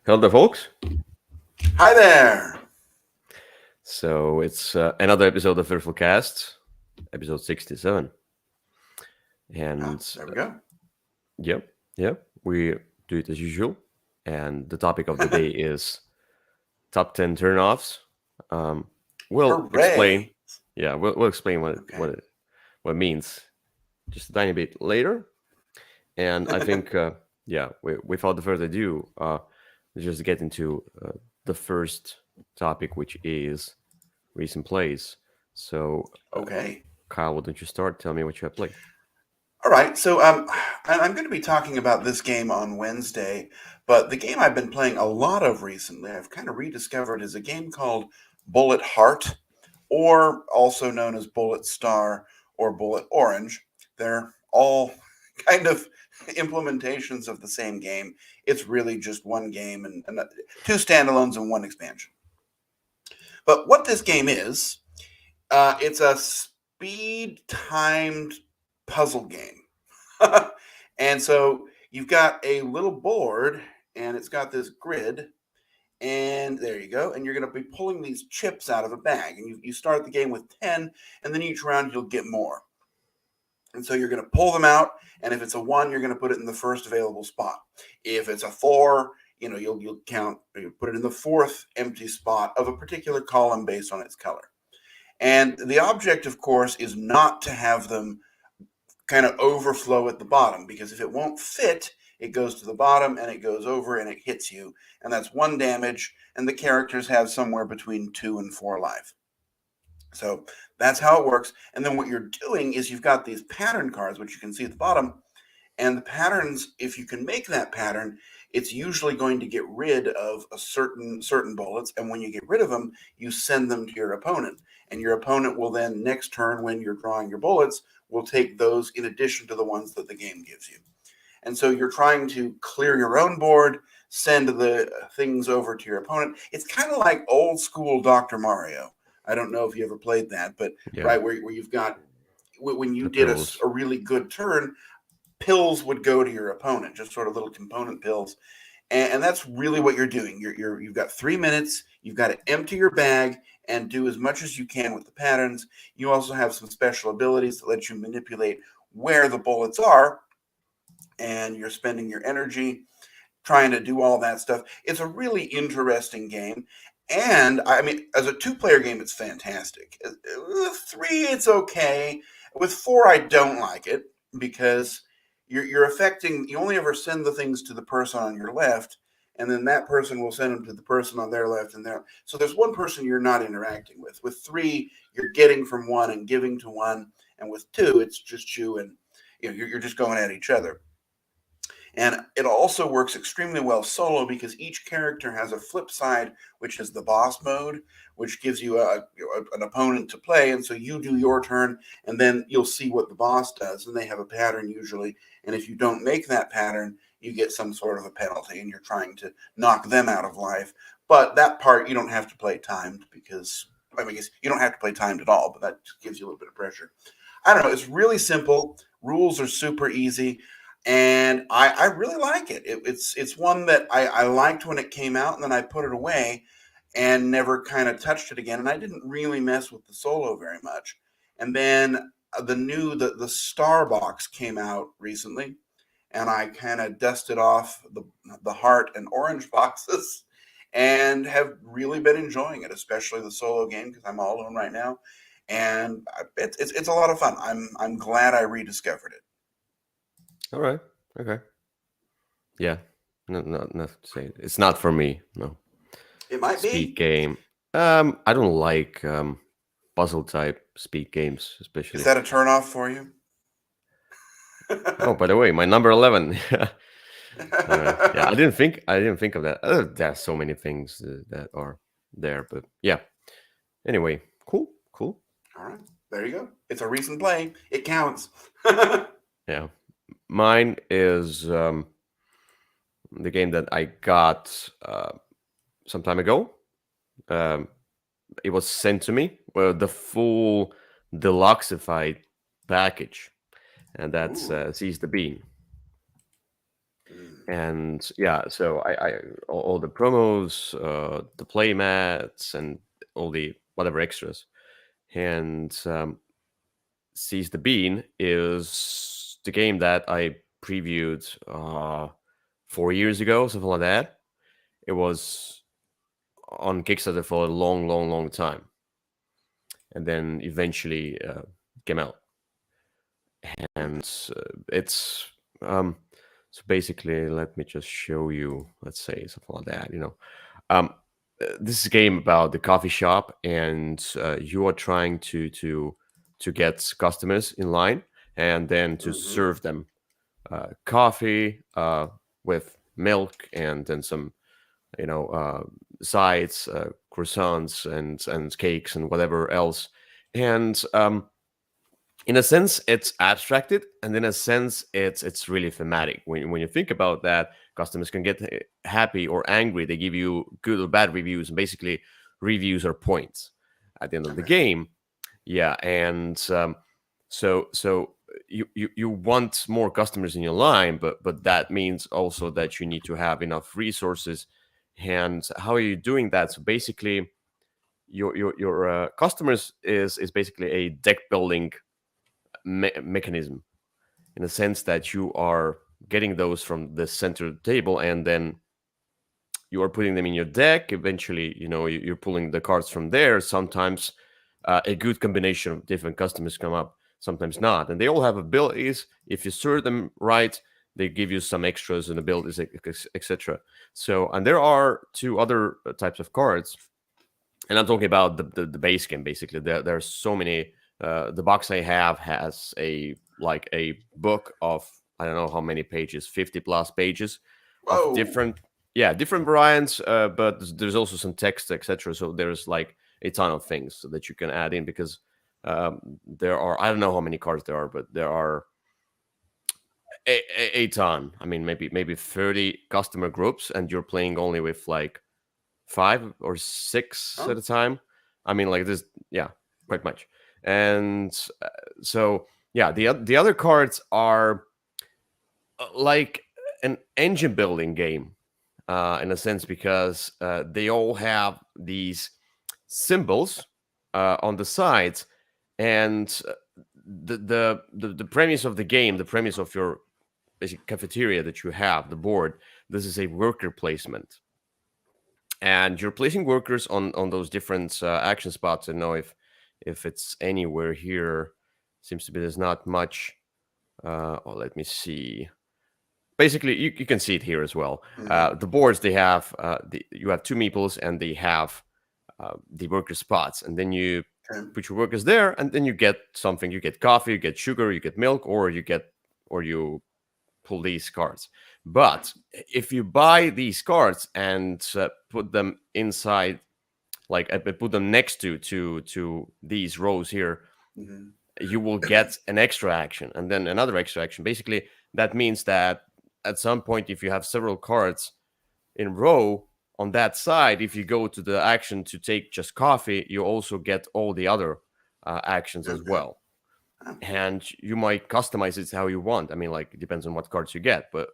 Hello, folks. Hi there. So it's another episode of Würfel Cast, episode 67. And There we go. yep, yep, we do it as usual. And the topic of the day is top 10 turnoffs. Um, we'll explain. Hooray. Yeah, we'll explain Okay. what it means just a tiny bit later. And I think, without further ado, let's just get into the first topic, which is recent plays. So, Okay. Kyle, why don't you start? Tell me what you have played. All right. I'm going to be talking about this game on Wednesday, but the game I've been playing a lot of recently, I've kind of rediscovered, is a game called Bullet Heart, or also known as Bullet Star or Bullet Orange. They're all kind of implementations of the same game. It's really just one game and two standalones and one expansion. But what this game is, it's a speed timed puzzle game. And so you've got a little board and it's got this grid. And there you go. And you're going to be pulling these chips out of a bag. And you start the game with 10, and then each round you'll get more. And so you're going to pull them out. And if it's a 1, you're going to put it in the first available spot. If it's a 4, you'll count, you put it in the fourth empty spot of a particular column based on its color. And the object, of course, is not to have them kind of overflow at the bottom, because if it won't fit, it goes to the bottom and it goes over and it hits you. And that's 1 damage. And the characters have somewhere between 2 and 4 life. So that's how it works. And then what you're doing is you've got these pattern cards, which you can see at the bottom. And the patterns, if you can make that pattern, it's usually going to get rid of a certain bullets. And when you get rid of them, you send them to your opponent. And your opponent will then, next turn, when you're drawing your bullets, will take those in addition to the ones that the game gives you. And so you're trying to clear your own board, send the things over to your opponent. It's kind of like old school Dr. Mario. I don't know if you ever played that, but Yeah, right where you've got, when you the did pills. a really good turn, pills would go to your opponent, just sort of little component pills. And that's really what you're doing. You've got 3 minutes. You've got to empty your bag and do as much as you can with the patterns. You also have some special abilities that let you manipulate where the bullets are, and you're spending your energy trying to do all that stuff. It's a really interesting game. And I mean, as a 2-player game, it's fantastic. With 3, it's okay. With 4, I don't like it, because you're affecting. You only ever send the things to the person on your left, and then that person will send them to the person on their left, and there. So there's one person you're not interacting with. With 3, you're getting from one and giving to one, and with 2, it's just you, and you're just going at each other. And it also works extremely well solo, because each character has a flip side, which is the boss mode, which gives you an opponent to play. And so you do your turn, and then you'll see what the boss does. And they have a pattern usually. And if you don't make that pattern, you get some sort of a penalty, and you're trying to knock them out of life. But that part you don't have to play timed, because I guess you don't have to play timed at all, but that gives you a little bit of pressure. I don't know. It's really simple. Rules are super easy, and I really like it. It's one that I liked when it came out, and then I put it away and never kind of touched it again. And I didn't really mess with the solo very much. And then the Star Box came out recently, and I kind of dusted off the heart and orange boxes, and have really been enjoying it, especially the solo game, because I'm all alone right now, and it's a lot of fun. I'm glad I rediscovered it. All right. Okay. Yeah. No, to say it's not for me. No. It might Speed be. game. I don't like puzzle type speed games, Is especially. that a turnoff for you? Oh, by the way, my number 11. Yeah, I didn't think of that. There's so many things that are there, but yeah. Anyway, cool, cool. All right, there you go. It's a recent play. It counts. Yeah, mine is the game that I got some time ago. Um, it was sent to me, well, the full deluxeified package, and that's Ooh. Seize the Bean. And yeah, so I all the promos, the play mats, and all the whatever extras. And Seize the Bean is the game that I previewed 4 years ago, something like that. It was on Kickstarter for a long, long, long time, and then eventually came out. And it's so basically, let me just show you. Let's say something like that. Um, this is a game about the coffee shop, and you are trying to get customers in line, and then to Mm-hmm. serve them coffee with milk, and then some sides, croissants, and cakes, and whatever else. And in a sense, it's abstracted, and in a sense, it's really thematic. When you think about that, customers can get happy or angry. They give you good or bad reviews, and basically, reviews are points at the end of the Okay. game. Yeah, and so you want more customers in your line, but that means also that you need to have enough resources. And how are you doing that? So basically, your customers is basically a deck building mechanism, in the sense that you are getting those from the center table, and then you are putting them in your deck. Eventually, you're pulling the cards from there. Sometimes a good combination of different customers come up, sometimes not, and they all have abilities. If you serve them right, they give you some extras and abilities, etc. So, and there are two other types of cards, and I'm talking about the base game. Basically, there are so many. The box I have has a book of, I don't know how many pages, 50 plus pages of Whoa. different variants. But there's also some text, etc. So there's like a ton of things that you can add in, because there are, I don't know how many cards there are, but there are a ton. I mean, maybe 30 customer groups, and you're playing only with like 5 or 6 at Oh. a time. I mean, like this, yeah, quite much. And so, yeah, the other cards are like an engine building game, in a sense, because they all have these symbols on the sides, and the premise of the game, the premise of your basic cafeteria that you have, the board. This is a worker placement, and you're placing workers on those different action spots. I don't know if it's anywhere here. Seems to be there's not much. Oh, let me see. Basically, you can see it here as well. Mm-hmm. The boards, they have you have two meeples, and they have the worker spots, and then you Okay. put your workers there, and then you get something. You get coffee, you get sugar, you get milk, or you pull these cards. But if you buy these cards and put them inside, like put them next to these rows here, Mm-hmm. you will get an extra action, and then another extra action. Basically, that means that at some point, if you have several cards in a row on that side, if you go to the action to take just coffee, you also get all the other actions as Okay. well. Oh. And you might customize it how you want. I mean, like, it depends on what cards you get, but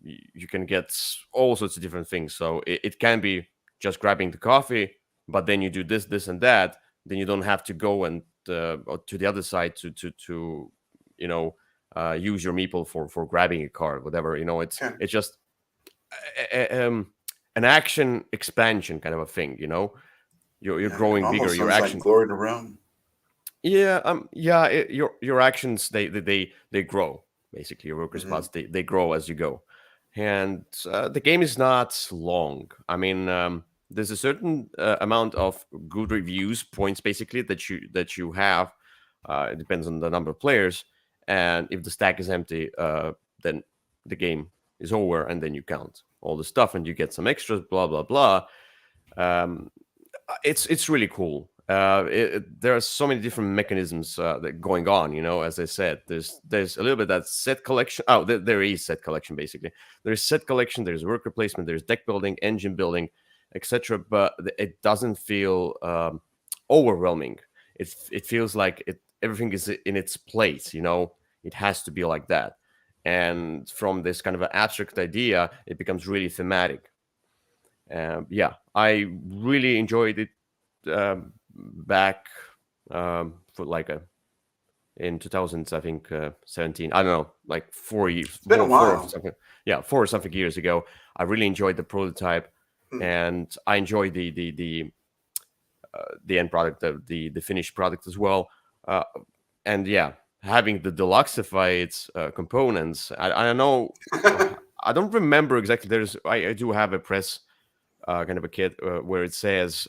you can get all sorts of different things. So it can be just grabbing the coffee, but then you do this and that. Then you don't have to go and to the other side to you know use your meeple for grabbing a card, whatever. Okay. It's just an action expansion kind of a thing. You're Yeah. It growing bigger. almost Your sounds like action. Glory to Rome. Yeah, yeah. Your actions, they grow. Basically, your worker Mm-hmm. spots, they grow as you go, and the game is not long. I mean, there's a certain amount of good reviews points, basically, that you have. It depends on the number of players, and if the stack is empty, then the game is over, and then you count all the stuff, and you get some extras. Blah blah blah. Um, it's really cool. There are so many different mechanisms that going on. As I said, there's a little bit that set collection. Oh, there is set collection. Basically, there's set collection. There's worker placement. There's deck building, engine building, etc. But it doesn't feel overwhelming. It feels like everything is in its place. It has to be like that. and from this kind of an abstract idea, it becomes really thematic. Yeah, I really enjoyed it back for like in 2000s, I think 17. I don't know, like 4 years, It's been a four or while. something. Yeah, 4 or something years ago. I really enjoyed the prototype, and I enjoyed the end product, the finished product as well. And yeah, having the deluxified components. I know. I don't remember exactly. I do have a press kind of a kit where it says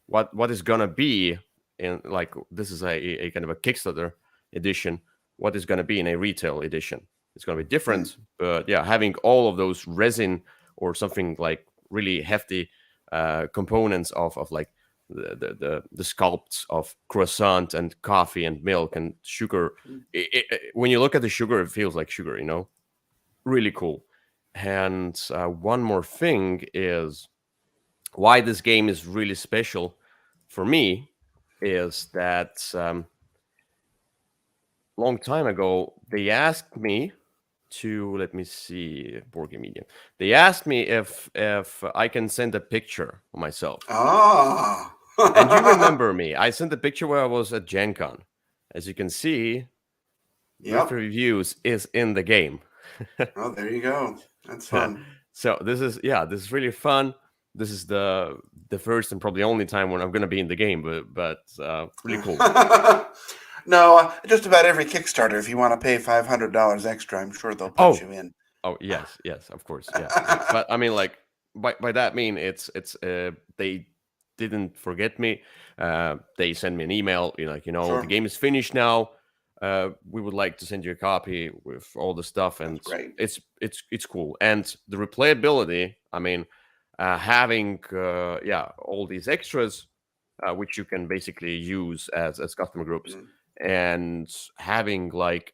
what is gonna be in, like, this is a kind of a Kickstarter edition. What is gonna be in a retail edition? It's gonna be different, but yeah, having all of those resin or something like really hefty components of like the sculpts of croissant and coffee and milk and sugar. When you look at the sugar, it feels like sugar, really cool. And one more thing is why this game is really special for me is that long time ago they asked me to, let me see, board game media. They asked me if I can send a picture of myself. Ah. And you remember me? I sent a picture where I was at Gen Con. As you can see, Yep. Würfel Reviews is in the game. Oh, there you go. That's fun. So this is really fun. This is the first and probably only time when I'm gonna be in the game, but really cool. No, just about every Kickstarter. If you want to pay $500 extra, I'm sure they'll put you in. Oh yes, of course, yeah. But I mean, like by that mean it's they didn't forget me. They send me an email, Sure. the game is finished now. We would like to send you a copy with all the stuff, and That's great. it's cool. And the replayability, I mean, having all these extras, which you can basically use as customer groups, and having like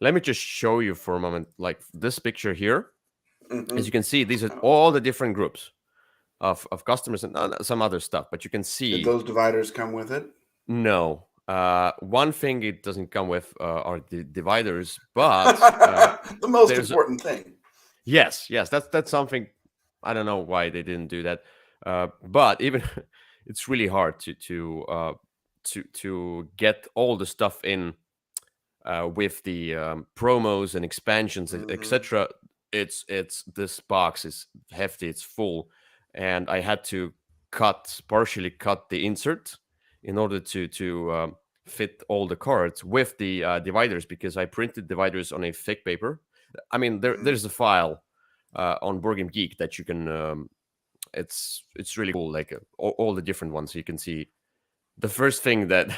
let me just show you for a moment, like this picture here. As you can see, these are all the different groups of customers and some other stuff, but you can see. Did those dividers come with it? No. One thing it doesn't come with are the dividers, but the most important thing. Yes, that's something. I don't know why they didn't do that, but even it's really hard to get all the stuff in with the promos and expansions, etc. It's this box is hefty, it's full, and I had to partially cut the insert in order to fit all the cards with the dividers, because I printed dividers on a thick paper. I mean, there's a file on Board Game Geek that you can. It's really cool, like all the different ones. You can see the first thing that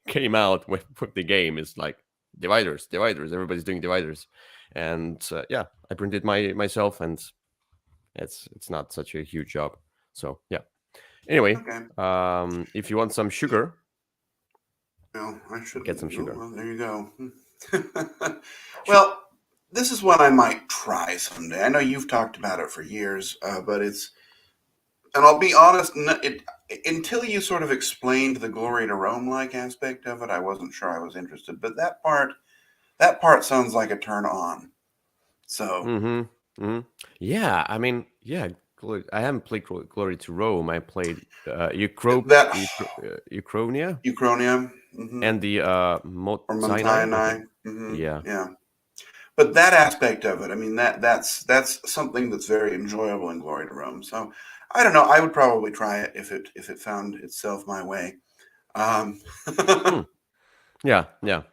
came out with the game is like dividers. Everybody's doing dividers, and yeah, I printed myself, and it's not such a huge job. So yeah. Anyway, if you want some sugar, I should get some sugar. Well, there you go. Well, this is one I might try someday. I know you've talked about it for years, but and I'll be honest, until you sort of explained the Glory to Rome-like aspect of it, I wasn't sure I was interested. But that part sounds like a turn on. So. Yeah, I mean, yeah. I haven't played Glory to Rome. I played Uchronia. Uchronia. And the Sinai. Yeah. But that aspect of it, I mean, that's something that's very enjoyable in Glory to Rome. So I don't know. I would probably try it if it found itself my way. Yeah.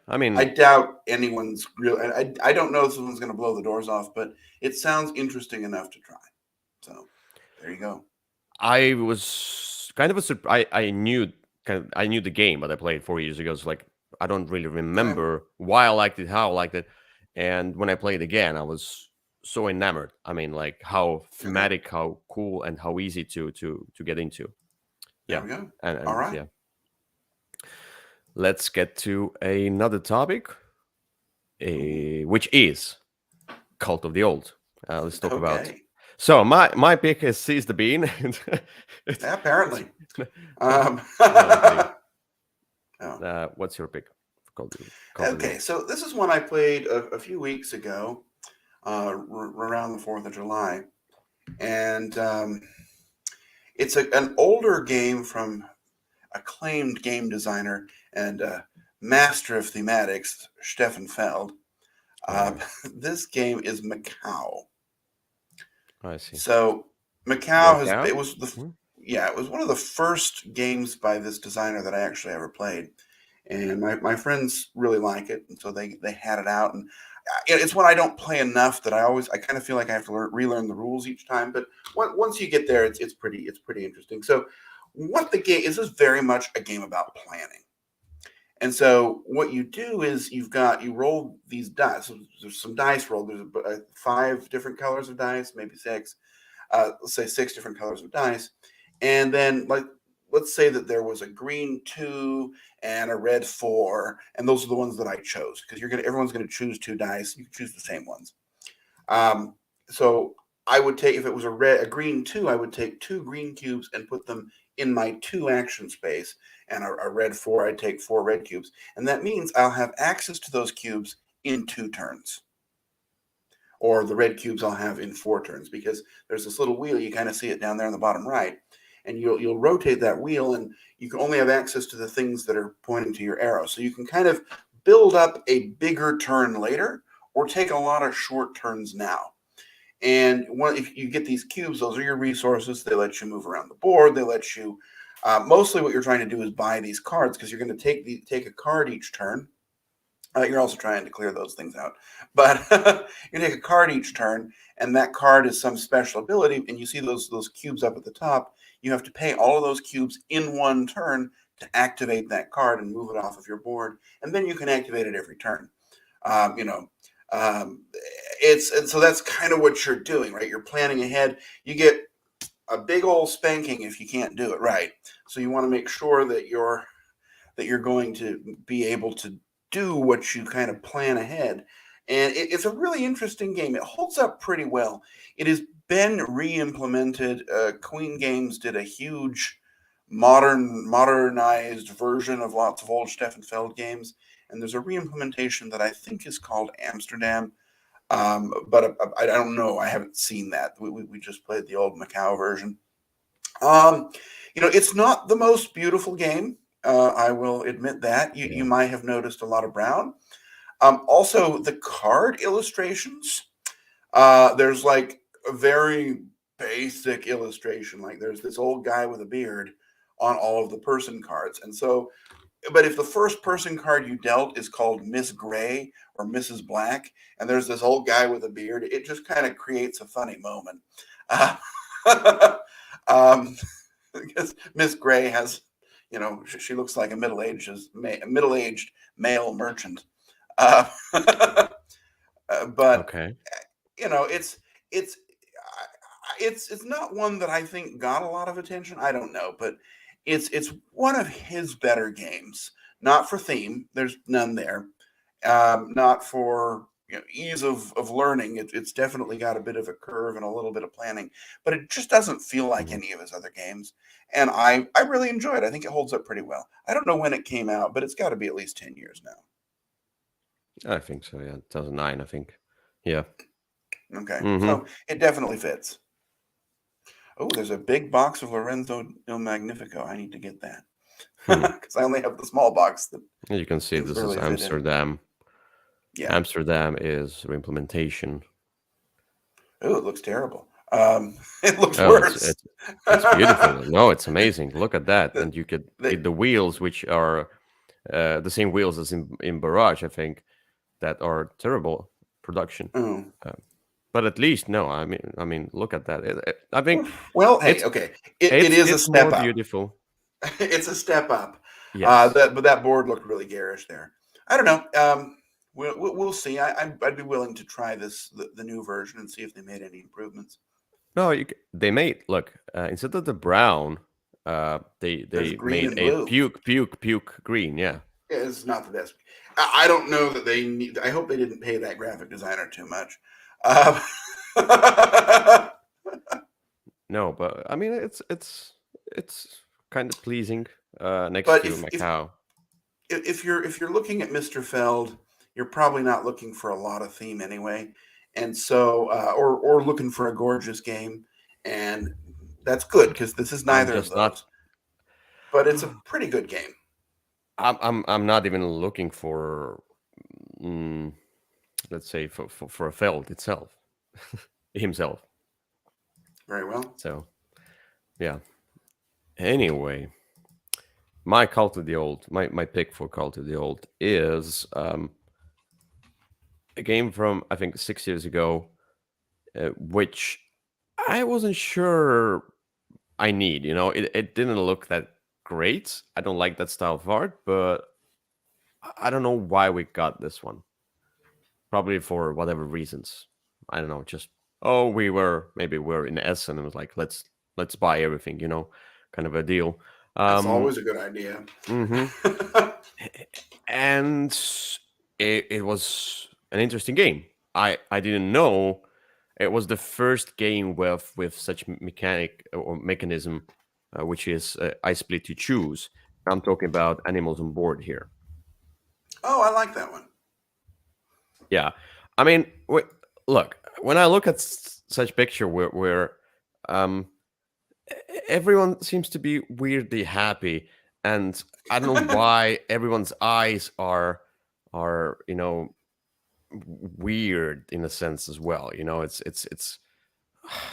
I mean, I doubt anyone's real. I don't know if someone's going to blow the doors off, but it sounds interesting enough to try. So there you go. I was kind of a surprise. I knew the game, but I played 4 years ago. So like, I don't really remember why I liked it, how I liked it, and when I played again, I was so enamored. I mean, like how thematic, how cool, and how easy to get into. Yeah. There we go. And all right. Yeah. Let's get to another topic, which is Cult of the Old. Let's talk about. So my pick is Seize the Bean. Apparently. What's your pick? called the Okay, name. so this is one I played a few weeks ago, around the 4th of July. And it's an older game from acclaimed game designer and master of thematics, Stefan Feld. Right. This game is Macau. I see. So Macau Macau? it was one of the first games by this designer that I actually ever played, and my friends really like it, and so they had it out, and it's one I don't play enough that I kind of feel like I have to relearn the rules each time. But once you get there, it's pretty interesting. So what the game is very much a game about planning. And so what you do is you roll these dice. So there's some dice rolled. There's 5 different colors of dice, maybe 6. Let's say 6 different colors of dice. And then let's say that there was a green 2 and a red 4, and those are the ones that I chose because everyone's gonna choose 2 dice. You can choose the same ones. So I would take, if it was a green 2, I would take 2 green cubes and put them in my 2 action space, and a red 4, I'd take 4 red cubes, and that means I'll have access to those cubes in 2 turns, or the red cubes I'll have in 4 turns, because there's this little wheel, you kind of see it down there in the bottom right, and you'll rotate that wheel, and you can only have access to the things that are pointing to your arrow, so you can kind of build up a bigger turn later, or take a lot of short turns now. And if you get these cubes, those are your resources. They let you move around the board. They let you, mostly what you're trying to do is buy these cards, because you're going to take a card each turn. You're also trying to clear those things out. But you take a card each turn, and that card is some special ability. And you see those cubes up at the top. You have to pay all of those cubes in one turn to activate that card and move it off of your board. And then you can activate it every turn. And so that's kind of what you're doing, right? You're planning ahead. You get a big old spanking if you can't do it right. So you want to make sure that you're going to be able to do what you kind of plan ahead. And it's a really interesting game. It holds up pretty well. It has been re-implemented. Queen Games did a huge modernized version of lots of old Stefan Feld games. And there's a re-implementation that I think is called Amsterdam. But I don't know. I haven't seen that. We just played the old Macau version. It's not the most beautiful game. I will admit that. You might have noticed a lot of brown. Also, the card illustrations. There's like a very basic illustration. Like there's this old guy with a beard on all of the person cards, and so. But if the first person card you dealt is called Miss Gray or Mrs. Black, and there's this old guy with a beard, it just kind of creates a funny moment. Because Miss Gray has, she looks like a middle-aged male merchant. But Okay. It's not one that I think got a lot of attention. I don't know, but it's one of his better games. Not for theme, there's none there. Not for ease of learning. It's definitely got a bit of a curve and a little bit of planning, but it just doesn't feel like any of his other games. And I really enjoy it. I think it holds up pretty well. I don't know when it came out, but it's got to be at least 10 years now. I think so. Yeah, 2009. I think. Yeah. Okay, so it definitely fits. Oh, there's a big box of Lorenzo Il Magnifico. I need to get that because I only have the small box. You can see this is Amsterdam. Yeah, Amsterdam is reimplementation. Oh, it looks terrible. It looks worse. It's beautiful. No, it's amazing. Look at that. And you could get the wheels, which are the same wheels as in Barrage, I think, that are terrible production. But at least, no, I mean, look at that. I think. Well, hey, okay, it is a step more up. Beautiful. It's a step up. Yes. But that board looked really garish there. I don't know. We'll see. I'd be willing to try the new version and see if they made any improvements. No, they made look instead of the brown, they made a puke green. Yeah. It's not the best. I don't know that they need. I hope they didn't pay that graphic designer too much. No, but I mean it's kind of pleasing next but to Macau. if you're looking at Mr. Feld, you're probably not looking for a lot of theme anyway, and so or looking for a gorgeous game, and that's good because this is I'm neither of just not. those. But it's a pretty good game. I'm not even looking for, mm, let's say, for a Feld itself, himself. Very well. So yeah. Anyway, my Call to the Old, my pick for Call to the Old is a game from I think 6 years ago, which I wasn't sure I need. It didn't look that great. I don't like that style of art, but I don't know why we got this one. Probably for whatever reasons. I don't know. Just maybe we're in Essen and it was like let's buy everything. Kind of a deal. That's always a good idea. hmm and it was an interesting game. I didn't know it was the first game with such mechanic or mechanism, which is I split to choose. I'm talking about animals on board here. Oh, I like that one. Yeah, I mean, look, when I look at such picture where everyone seems to be weirdly happy, and I don't know why everyone's eyes are weird in a sense as well. It's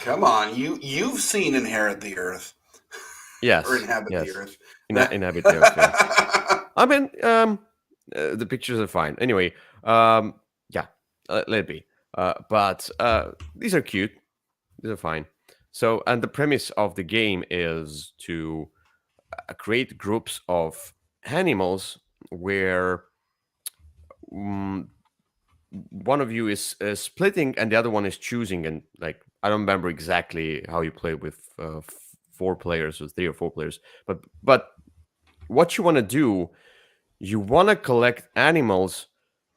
Come on, you've seen Inherit the Earth or yes, Inhabit the yes, Earth. inhabit the earth. Yeah, I mean, the pictures are fine. Anyway, yeah, let it be. But these are cute. These are fine. So, and the premise of the game is to create groups of animals where mm, one of you is splitting and the other one is choosing. And like, I don't remember exactly how you play with 4 players or 3 or 4 players, but what you want to do, you want to collect animals,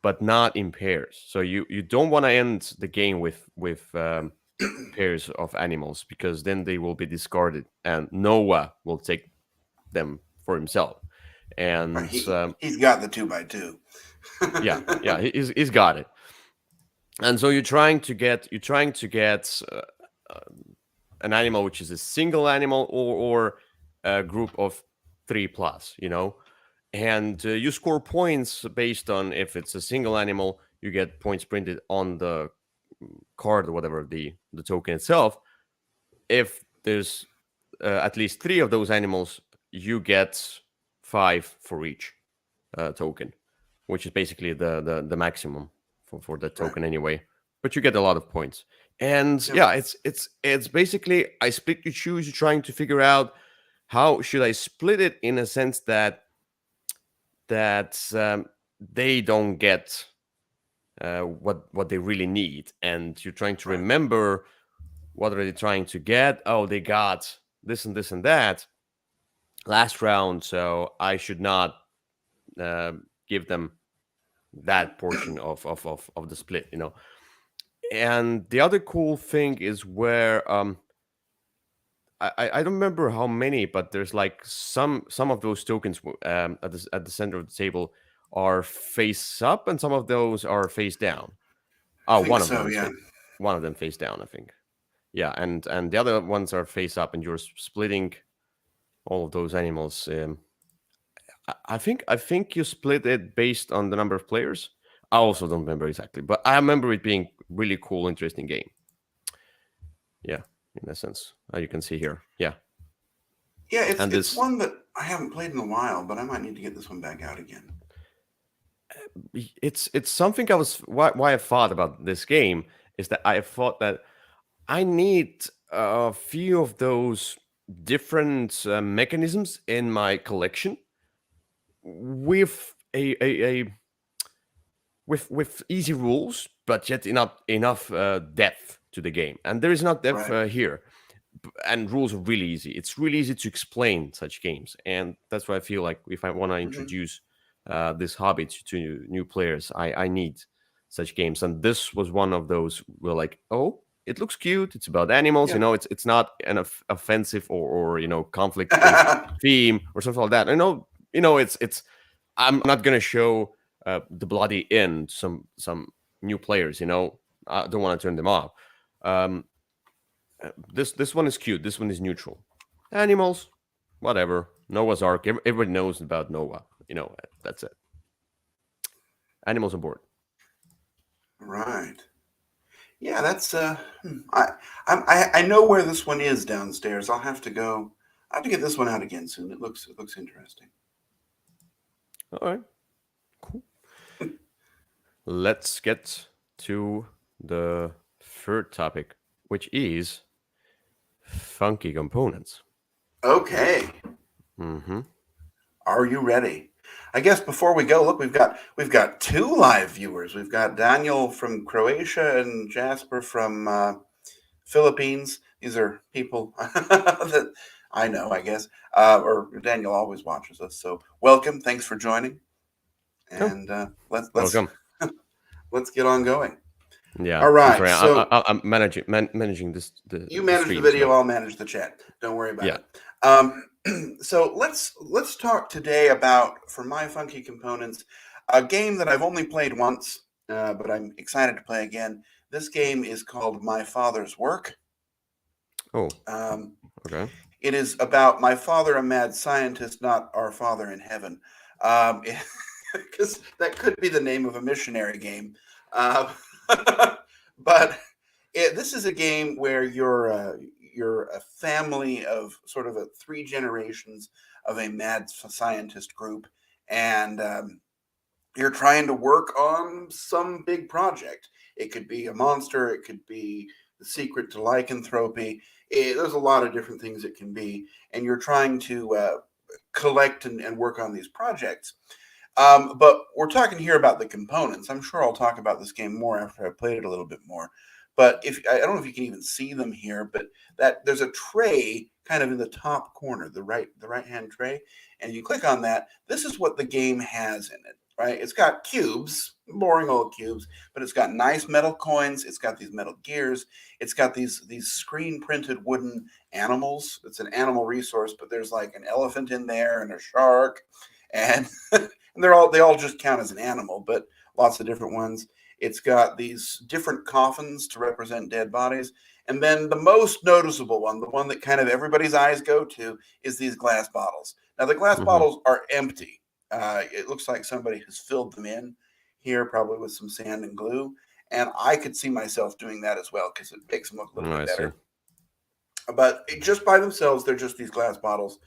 but not in pairs. So you don't want to end the game with pairs of animals because then they will be discarded and Noah will take them for himself. Right, And he's got the 2x2. yeah, he's got it. And so you're trying to get an animal which is a single animal or a group of 3+. And you score points based on if it's a single animal, you get points printed on the card or whatever the token itself. If there's at least 3 of those animals, you get 5 for each token, which is basically the maximum for that token anyway. But you get a lot of points, and yeah, it's basically I split you choose. You're trying to figure out how should I split it in a sense that they don't get what they really need, and you're trying to remember what are they trying to get. Oh, they got this and this and that last round, so I should not give them that portion of the split. And the other cool thing is where I don't remember how many, but there's like some of those tokens at the center of the table are face up, and some of those are face down. I Oh, think so, yeah. one of them face down, I think. Yeah, and the other ones are face up, and you're splitting all of those animals. I think you split it based on the number of players. I also don't remember exactly, but I remember it being really cool, interesting game. Yeah, in a sense, you can see here. Yeah, Yeah, and it's one that I haven't played in a while, but I might need to get this one back out again. It's something why I thought about this game is that I thought that I need a few of those different mechanisms in my collection with a with easy rules, but yet enough depth to the game. And there is not depth here, and rules are really easy. It's really easy to explain such games, and that's why I feel like if I want to introduce this hobby to new players, I need such games. And this was one of those where like, oh, it looks cute. It's about animals. It's not an offensive or conflict based theme or something like that. It's I'm not gonna show the bloody end some new players. I don't want to turn them off. Um, this one is cute. This one is neutral. Animals, whatever. Noah's Ark. Everybody knows about Noah. That's it. Animals on board. Right. Yeah, that's I know where this one is downstairs. I'll have to go. I have to get this one out again soon. It looks interesting. All right. Cool. Let's get to the third topic, which is funky components. Okay. Mm-hmm. Are you ready? I guess before we go, look, we've got two live viewers. We've got Daniel from Croatia and Jasper from Philippines. These are people that I know, I guess. Or Daniel always watches us. So welcome. Thanks for joining. And let's Welcome. let's get on going. Yeah. All I'm right. sorry. So I'm managing this. you manage the stream, video. so- I'll manage the chat. Don't worry about Yeah. it. So let's talk today about, for my funky components, a game that I've only played once, but I'm excited to play again. This game is called My Father's Work. Oh. Um, Okay. It is about my father, a mad scientist, not our Father in heaven, because that could be the name of a missionary game. But this is a game where you're a family of sort of three generations of a mad scientist group, and you're trying to work on some big project. It could be a monster. It could be the secret to lycanthropy. There's a lot of different things it can be, and you're trying to collect and work on these projects. But we're talking here about the components. I'm sure I'll talk about this game more after I've played it a little bit more. But if I don't know if you can even see them here, but that there's a tray kind of in the top corner, the right hand tray, and you click on that. This is what the game has in it, right? It's got cubes, boring old cubes, but it's got nice metal coins. It's got these metal gears. It's got these screen printed wooden animals. It's an animal resource, but there's like an elephant in there and a shark, and and they all just count as an animal, but lots of different ones. It's got these different coffins to represent dead bodies. And then the most noticeable one, the one that kind of everybody's eyes go to, is these glass bottles. Now, the glass bottles are empty. It looks like somebody has filled them in here, probably with some sand and glue. And I could see myself doing that as well because it makes them look a little bit better. But just by themselves, they're just these glass bottles.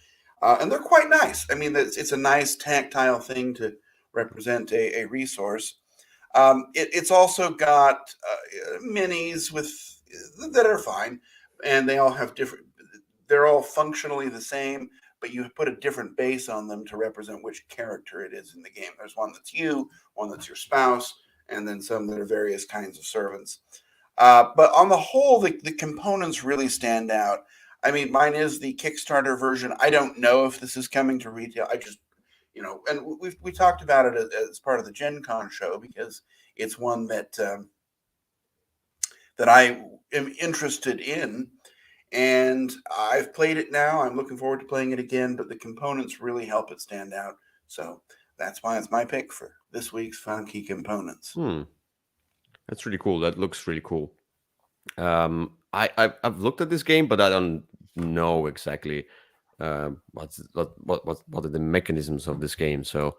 And they're quite nice. I mean, it's a nice tactile thing to represent a resource. It's also got minis that are fine, and they all have different. They're all functionally the same, but you put a different base on them to represent which character it is in the game. There's one that's you, one that's your spouse, and then some that are various kinds of servants. But on the whole, the components really stand out. I mean, mine is the Kickstarter version. I don't know if this is coming to retail. I just, and we talked about it as part of the Gen Con show because it's one that I am interested in, and I've played it now. I'm looking forward to playing it again, but the components really help it stand out. So that's why it's my pick for this week's Funky Components. That's really cool. That looks really cool. I've looked at this game, but I don't know exactly what are the mechanisms of this game. So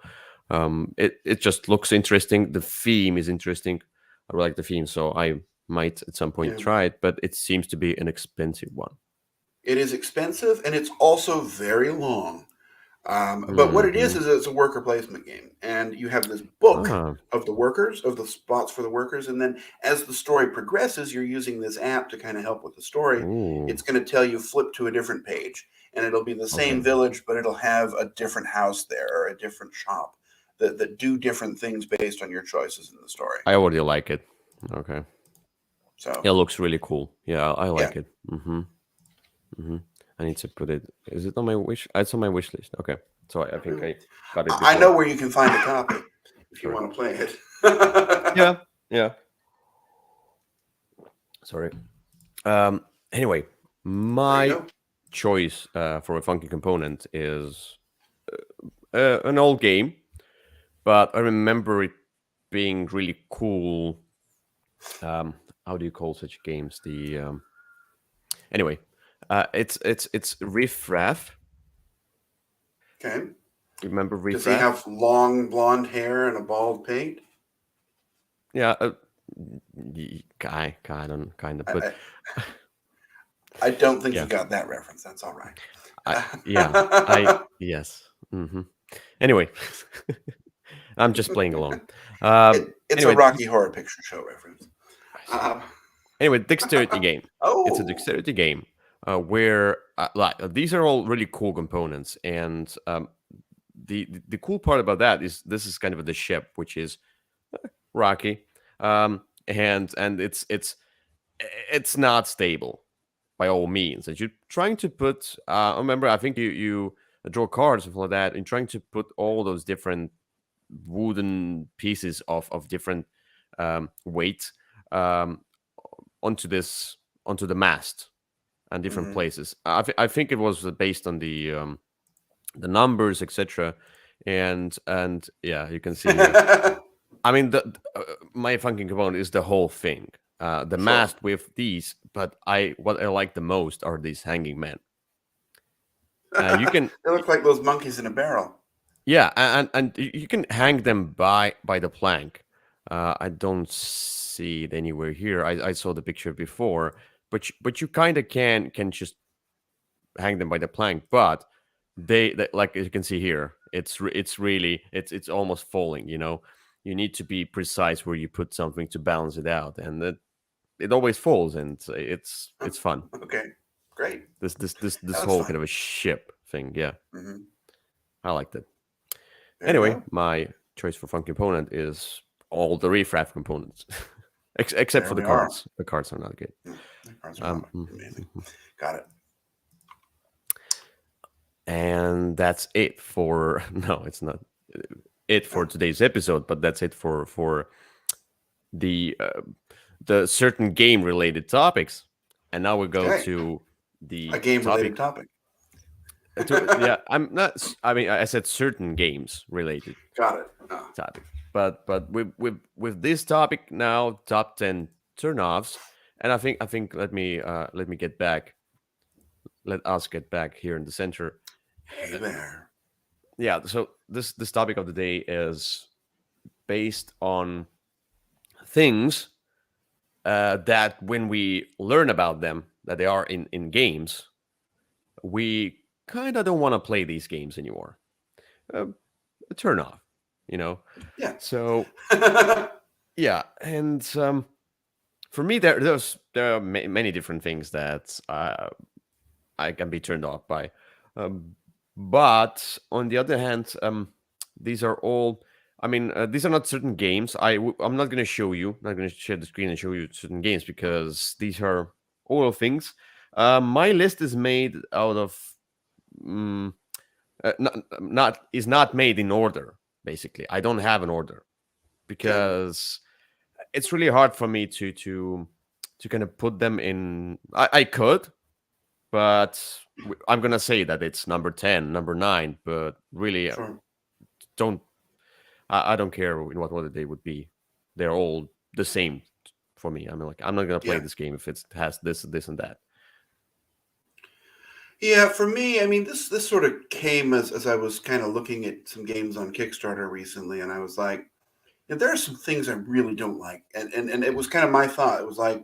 it just looks interesting. The theme is interesting. I like the theme, so I might at some point try it. But it seems to be an expensive one. It is expensive, and it's also very long. But what it is it's a worker placement game, and you have this book of the workers, of the spots for the workers, and then as the story progresses, you're using this app to kind of help with the story. It's going to tell you flip to a different page, and it'll be the same village, but it'll have a different house there or a different shop that do different things based on your choices in the story. I already like it. Okay. So it looks really cool. Yeah, I like it. I need to put it. Is it on my wish? It's on my wish list. Okay, so I think I got it. Before. I know where you can find a copy if you want to play it. Yeah. Sorry. Anyway, my choice for a funky component is an old game. but I remember it being really cool. How do you call such games? Anyway, it's Riff Raff. Okay. You remember Does Riff he Raff? have long blonde hair and a bald pate? Yeah, kind of, but I, I don't think yeah, you got that reference. That's all yeah, I right. yes. Anyway, I'm just playing along. It's a Anyway, Rocky Horror Picture Show reference. I see. Um, Anyway, dexterity game. It's a oh. dexterity game where these are all really cool components, and the cool part about that is this is kind of the ship, which is rocky, and it's not stable by all means. And you're trying to put. Remember, I think you draw cards and something like that, and trying to put all those different wooden pieces of different weight um, onto the mast and different Mhm. places. I think it was based on the numbers, etc. And yeah, you can see here. I mean, my funking component is the whole thing. The Sure. mast with these, but what I like the most are these hanging men. You can They look like those monkeys in a barrel. Yeah, and you can hang them by the plank. I don't see it anywhere here. I saw the picture before, but you kind of can just hang them by the plank. But they like you can see here, it's really it's almost falling. You need to be precise where you put something to balance it out, and it always falls, and it's fun. Okay, great. This That looks whole kind fun. of a ship thing. Yeah, Hmm. I liked it. There you Anyway, go. my choice for fun component is all the riffraff components, except There for the we are. cards. The cards are not good. The cards are not amazing. Mhm. Got it. And that's it for no, it's not it for No, today's episode, but that's it for the uh, the certain game related topics. And now we go okay. to A the game-related topic. topic. Yeah, I'm not. I mean, I said certain games related Got it. Oh, topic. But with this topic now, top 10 turnoffs, and I think let me get back. Let us get back here in the center. hey there. Yeah. So this topic of the day is based on things that when we learn about them that they are in games, we kind of don't want to play these games anymore. Uh, Turn off, you know. Yeah. So yeah, and for me, there are many different things that I can be turned off by, um, but on the other hand, these are all. I mean, these are not certain games. I'm not going to show you. Not going to share the screen and show you certain games because these are all things. My list is made out of mm, not is not made in order. Basically, I don't have an order Okay. because it's really hard for me to kind of put them in. I could, but I'm gonna say that it's number 10, number 9, but really Sure. don't I don't care in what order they would be. They're all the same for me. I mean, like I'm not gonna play Yeah. this game if it has this and that. Yeah, for me, I mean, this sort of came as I was kind of looking at some games on Kickstarter recently, and I was like, there are some things I really don't like, and it was kind of my thought. It was like,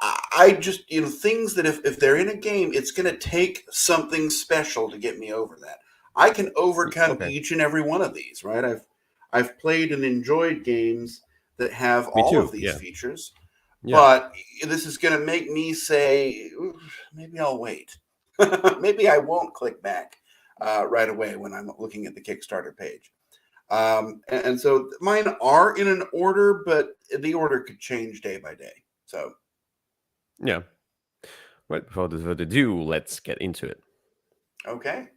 I just, things that if they're in a game, it's going to take something special to get me over that. I can overcome Okay, each and every one of these, right? I've played and enjoyed games that have me all of too. these Yeah, features, yeah, but this is going to make me say, "Oof, maybe I'll wait. Maybe I won't click back right away when I'm looking at the Kickstarter page." And so mine are in an order, but the order could change day by day. So, yeah. Right. Without further ado, let's get into it. okay.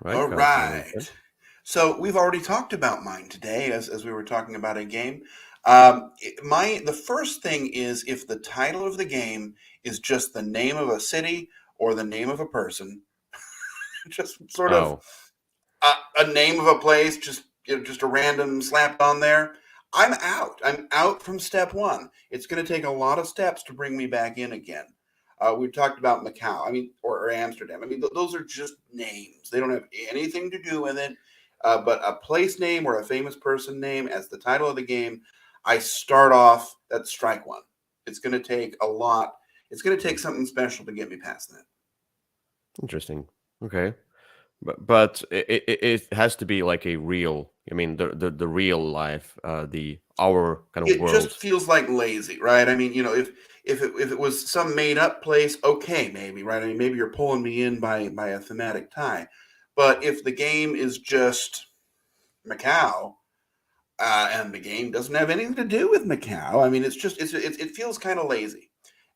Right, All cards number 10. right. So we've already talked about mine today as we were talking about a game. The first thing is if the title of the game is just the name of a city or the name of a person, just sort of Oh. a name of a place, just a random slapped on there. I'm out. I'm out from step one. It's going to take a lot of steps to bring me back in again. We've talked about Macau, or Amsterdam. Those are just names. They don't have anything to do with it. But a place name or a famous person name as the title of the game, I start off, that's strike one. It's going to take a lot. It's going to take something special to get me past that. Interesting. Okay. But it has to be like a real. I mean, the real life, the our kind of It just world. feels like lazy, right? If it was some made up place, okay, maybe, right? Maybe you're pulling me in by a thematic tie. But if the game is just Macau, and the game doesn't have anything to do with Macau, it feels kind of lazy.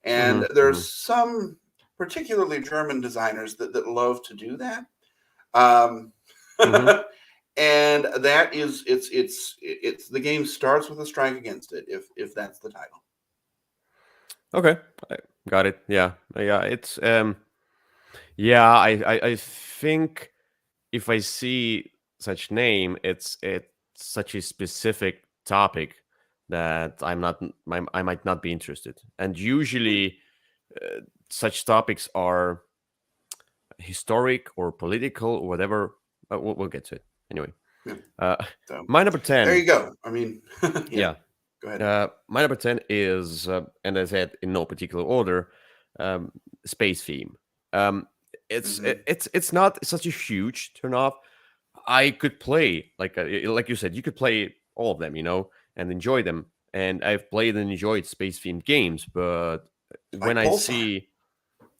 And Hmm. there's Hmm. some particularly German designers that love to do that. Um, Hmm. and that is it's the game starts with a strike against it if that's the title. Okay, I got it. Yeah, yeah. It's yeah. I think if I see such name, it's such a specific topic that I might not be interested. And usually, such topics are historic or political or whatever. We'll get to it anyway. Yeah. Uh, So my number there 10. you go. Yeah. Yeah. Go ahead. My number 10 is, and I said in no particular order, um, space theme. Um, Hmm. it's not such a huge turnoff. I could play like you said, you could play all of them, and enjoy them. And I've played and enjoyed space themed games, but when Like I Bullseye. see,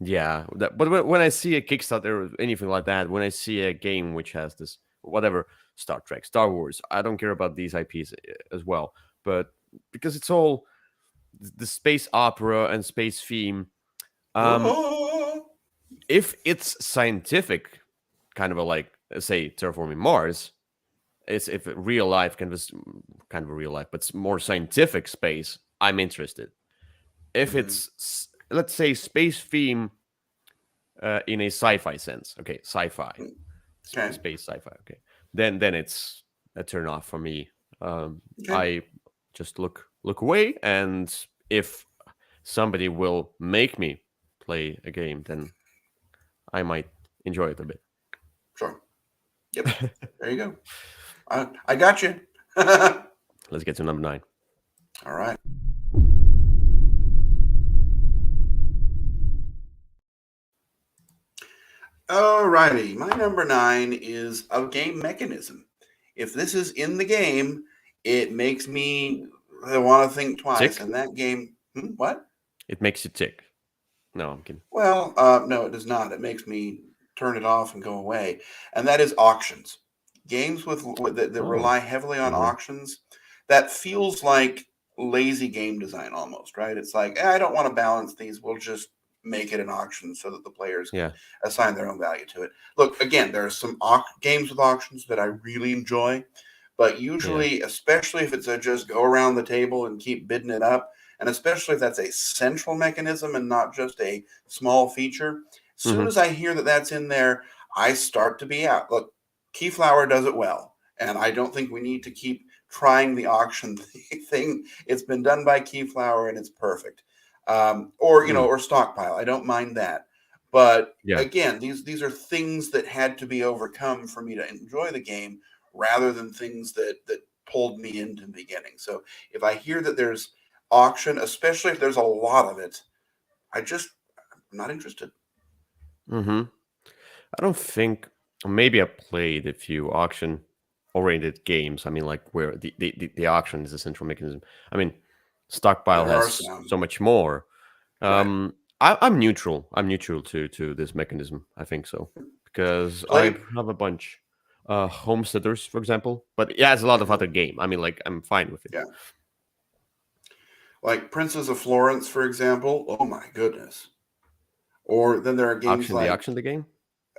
yeah, but when I see a Kickstarter or anything like that, when I see a game which has this whatever Star Trek, Star Wars, I don't care about these IPs as well, but because it's all the space opera and space theme. Um, Oh, if it's scientific, kind of a like say terraforming Mars, it's if real life kind of a real life, but it's more scientific space. I'm interested. If hmm. let's say space theme in a sci-fi sense, okay, sci-fi, Okay. space sci-fi, okay, then it's a turn off for me. Okay. I just look away, and if somebody will make me play a game, then I might enjoy it a bit. Sure. Yep. There you go. I got you. All Let's get to number 9. right. All righty. My number 9 is a game mechanism. If this is in the game, it makes me want to think twice. Tick? And that game, what? It makes you tick. No, I'm kidding. Well, no, it does not. It makes me turn it off and go away. And that is auctions. Games that Oh. rely heavily on Hmm. auctions, that feels like lazy game design almost, right? It's like, I don't want to balance these. We'll just make it an auction so that the players can Yeah. assign their own value to it. Look, again, there are some games with auctions that I really enjoy, but Yeah. usually, especially if it's a just go around the table and keep bidding it up, and especially if that's a central mechanism and not just a small feature. As soon Hmm. as I hear that that's in there, I start to be out. Look, Keyflower does it well, and I don't think we need to keep trying the auction thing. It's been done by Keyflower and it's perfect. Or Stockpile. I don't mind that, but Yeah. again, these are things that had to be overcome for me to enjoy the game, rather than things that pulled me into the beginning. So if I hear that there's auction, especially if there's a lot of it, I'm not interested. Hmm. I don't think. Maybe I played a few auction-oriented games. I mean, like where the auction is the central mechanism. I mean, Stockpile There are has some, so much more. right? I'm neutral. I'm neutral to this mechanism. I think so because I Play, have a bunch. Homesteaders, for example, but it has a lot of mhm, other game. I mean, like I'm fine with it. yeah, like Princes of Florence, for example. Oh my goodness! Or then there are games like, Auction the game.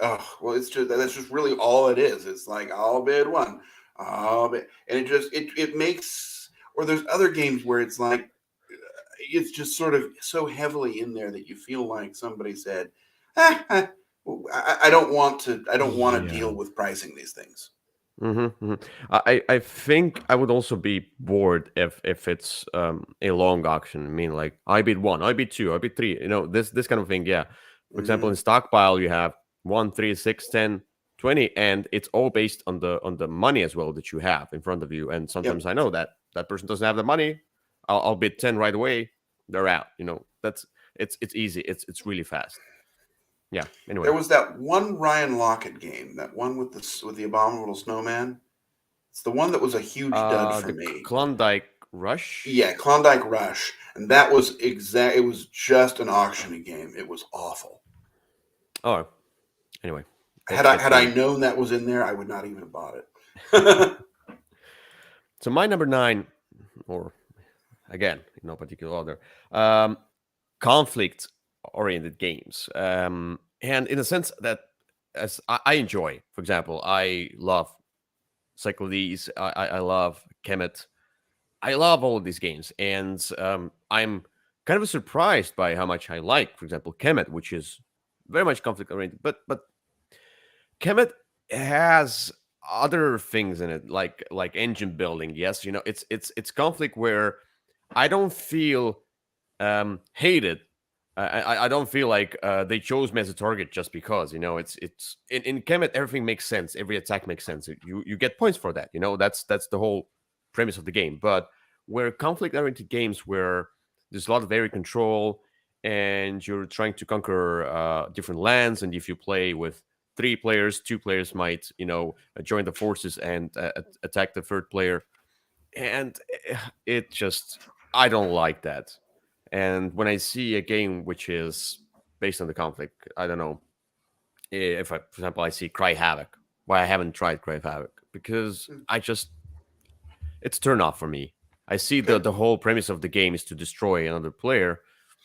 oh, well, that's just really all it is. It's like I'll bid one, and it makes or there's other games where it's like it's just sort of so heavily in there that you feel like somebody said, I don't want to Yeah. deal with pricing these things. I think I would also be bored if it's a long auction. I mean, like I bid one, I bid two, I bid three. This kind of thing. Yeah. For example, Hmm. in stockpile, you have 1, 3, 6, 10, 20, and it's all based on the money as well that you have in front of you. And Yep. sometimes I know that person doesn't have the money. I'll bid 10 right away. They're out. It's easy. It's really fast. Yeah. Anyway, There was that one Ryan Lockett game, that one with the abominable snowman. It's the one that was a huge dud for the me. Klondike Rush. Yeah, Klondike Rush, and that was exact. It was just an auctioning game. It was awful. Oh, anyway, Had it's I it's had I me. known that was in there, I would not even have bought it. So my number 9, or again, in no particular order, um, conflict-oriented games, and in a sense that as I enjoy. For example, I love Cyclades. I love Kemet. I love all of these games, and I'm kind of surprised by how much I like. For example, Kemet, which is very much conflict-oriented, but Kemet has other things in it, like engine building. Yes, it's conflict where I don't feel hated. I don't feel like they chose me as a target just because it's in Kemet everything makes sense. Every attack makes sense. You get points for that. That's the whole premise of the game. But where conflict oriented games where there's a lot of area control and you're trying to conquer different lands, and if you play with 3 players, 2 players might join the forces and attack the third player, and it just I don't like that. And when I see a game which is based on the conflict, I don't know if I, for example, I see Cry Havoc. Why I haven't tried Cry Havoc, because I just it's turn off for me. I see the Okay. the whole premise of the game is to destroy another player.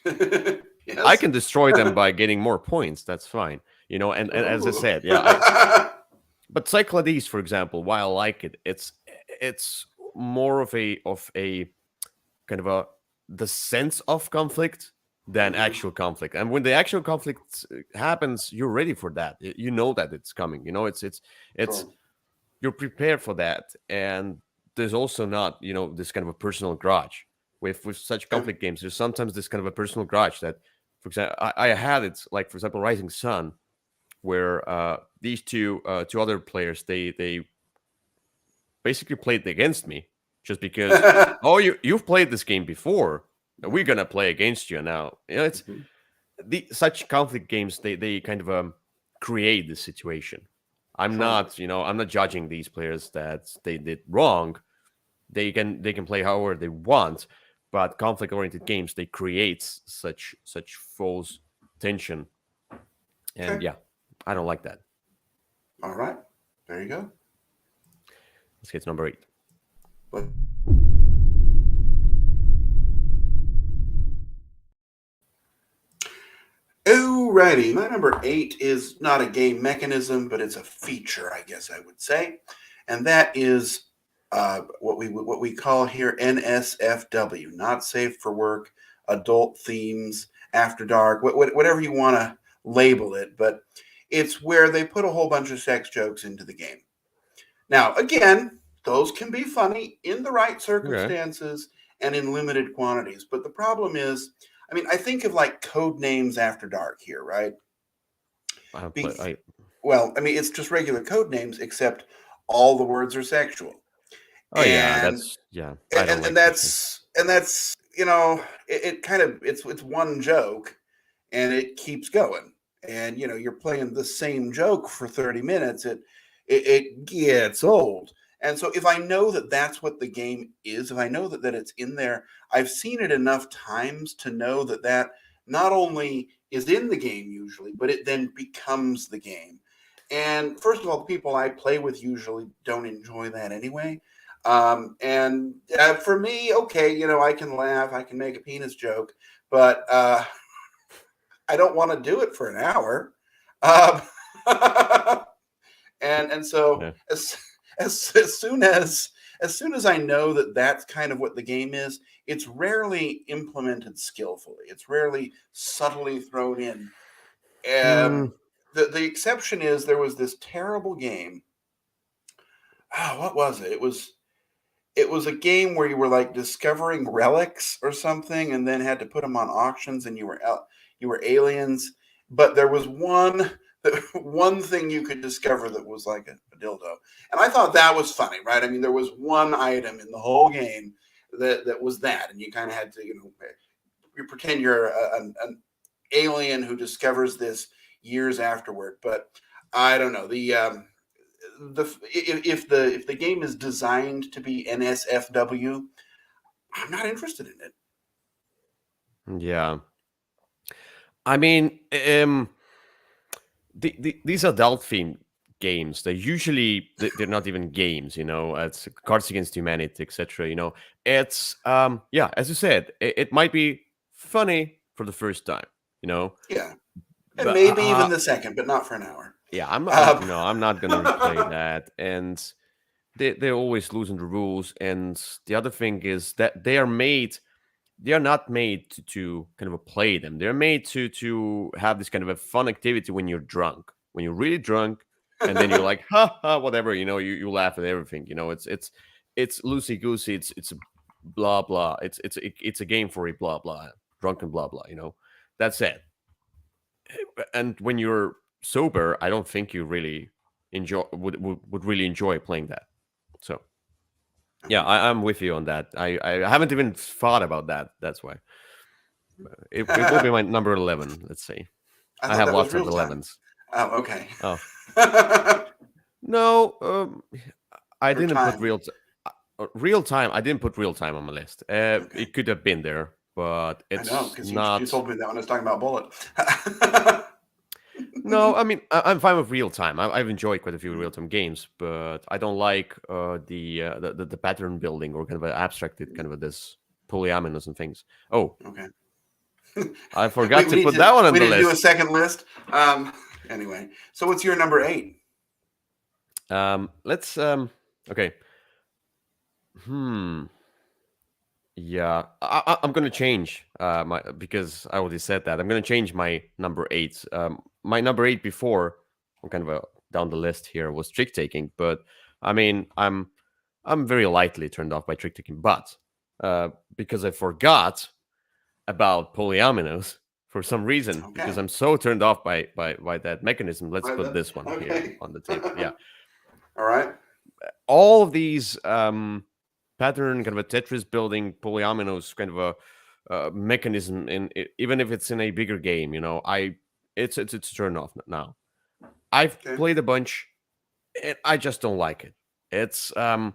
I Yes. can destroy them by getting more points. That's fine. And as I Oh. said, yeah, I but Cyclades, for example, why I like it, it's more of a kind of the sense of conflict than Mhm. actual conflict. And when the actual conflict happens, you're ready for that. You know that it's coming. It's Sure. you're prepared for that. And there's also not this kind of a personal grudge with such Okay. conflict games. There's sometimes this kind of a personal grudge that, for example, I had it, like, for example, Rising Sun, where these two other players, they basically played against me just because, oh, you've played this game before, we're gonna play against you now. It's Mhm. the such conflict games, they kind of create this situation. Sure. I'm not judging these players that they did wrong. They can play however they want, but conflict oriented games, they create such false tension. And Okay. yeah, I don't like that. All right. There you go. Let's get to number 8. But alrighty, my number 8 is not a game mechanism, but it's a feature, I guess I would say, and that is what we call here NSFW, not safe for work, adult themes, after dark, whatever you want to label it, but it's where they put a whole bunch of sex jokes into the game. Now, again, those can be funny in the right Okay. circumstances and in limited quantities. But the problem is, I mean, I think of like code names after dark here, right? I don't play. Be- I well, I mean, it's just regular code names, except all the words are sexual, Oh yeah, and that's yeah. I don't and like such things. that's it kind of it's one joke, and it keeps going, and you're playing the same joke for 30 minutes. It gets old. And so if I know that that's what the game is, if I know that it's in there, I've seen it enough times to know that not only is in the game usually, but it then becomes the game. And first of all, the people I play with usually don't enjoy that anyway. And for me, okay, I can laugh, I can make a penis joke, but I don't want to do it for an hour. Um, and so Yeah. as soon as as soon as I know that that's kind of what the game is, it's rarely implemented skillfully. It's rarely subtly thrown in. Mm, The exception is there was this terrible game. Oh, what was it? It was a game where you were like discovering relics or something, and then had to put them on auctions, and you were aliens. But there was one one thing you could discover that was like a dildo, and I thought that was funny, right? I mean, there was one item in the whole game that was that, and you kind of had to, you pretend you're an alien who discovers this years afterward. But I don't know if the game is designed to be NSFW, I'm not interested in it. yeah. I mean, these adult themed games, they're not even games, it's Cards Against Humanity, etc. It's yeah, as you said, it might be funny for the first time, you know Yeah, and but maybe even the second, but not for an hour. yeah, Uh, no, I'm not gonna replay that. And they're always losing the rules. And the other thing is that they are not made to kind of play them. They're made to have this kind of a fun activity when you're drunk. When you're really drunk, and then you're like, ha ha, whatever. You laugh at everything. It's loosey goosey. It's a blah blah. It's a game for a blah blah, drunken blah blah. That's it. And when you're sober, I don't think you really would really enjoy playing that. So yeah, I'm with you on that. I haven't even thought about that. That's why. It will be my number 11. Let's see. I I thought have that was lots of real time. 11s. Oh, okay. Oh Or no, I didn't put time. real time. I didn't put real time on my list. Okay. It could have been there, but I know, it's because you not. told me that when I was talking about Bullet. No, I mean I'm fine with real time. I've enjoyed quite a few real time games, but I don't like the pattern building or kind of abstracted kind of this polyominoes and things. Oh, Okay. I we, forgot we to need put to that one on we the need to do a list. second list. Anyway, so what's your number 8? Let's okay. Hmm. Yeah, I'm gonna change my because I already said that I'm gonna change my number 8. My number 8 before I'm kind of down the list here was trick taking, but I mean I'm very lightly turned off by trick taking, but because I forgot about polyominoes for some reason because Okay. I'm so turned off by that mechanism. Let's put this one here Okay. on the table. Yeah, All right. all of these pattern kind of a Tetris building polyominoes kind of a mechanism even if it's in a bigger game. It's a turn off now. I've Okay. played a bunch. I just don't like it. It's I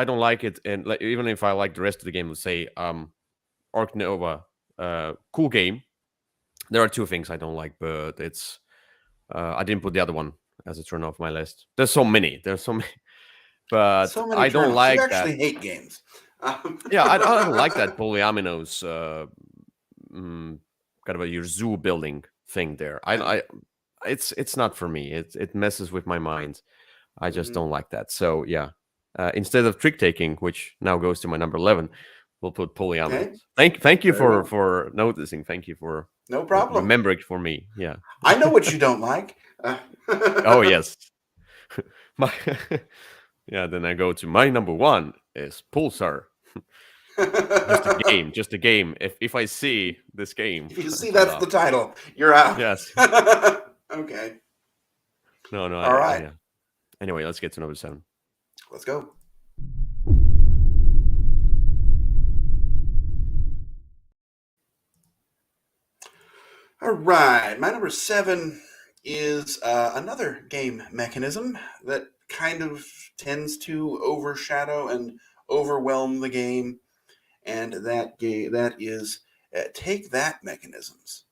don't like it, and like, even if I like the rest of the game, let's say Arc Nova, cool game. There are two things I don't like, but it's I didn't put the other one as a turn off my list. There's so many, but So many I don't turnoffs. You like that. actually hate games. Yeah, I don't like that polyominoes mm, kind of a your zoo building thing there. Yeah. It's not for me. It messes with my mind. I just Mhm. don't like that. So yeah, instead of trick taking, which now goes to my number 11, we'll put polyominoes. Okay. Thank you Very well. for noticing. Thank you for No problem. remembering for me. Yeah. I know what you don't like. Oh yes. My yeah. Then I go to my number 1 is Pulsar. Just a game. If I see this game, If you I see turn that's off. the title, you're out. Yes. Okay. No. All right. Yeah. Anyway, let's get to number 7. Let's go. All right. My number 7 is another game mechanism that kind of tends to overshadow and overwhelm the game, and that is take that mechanisms.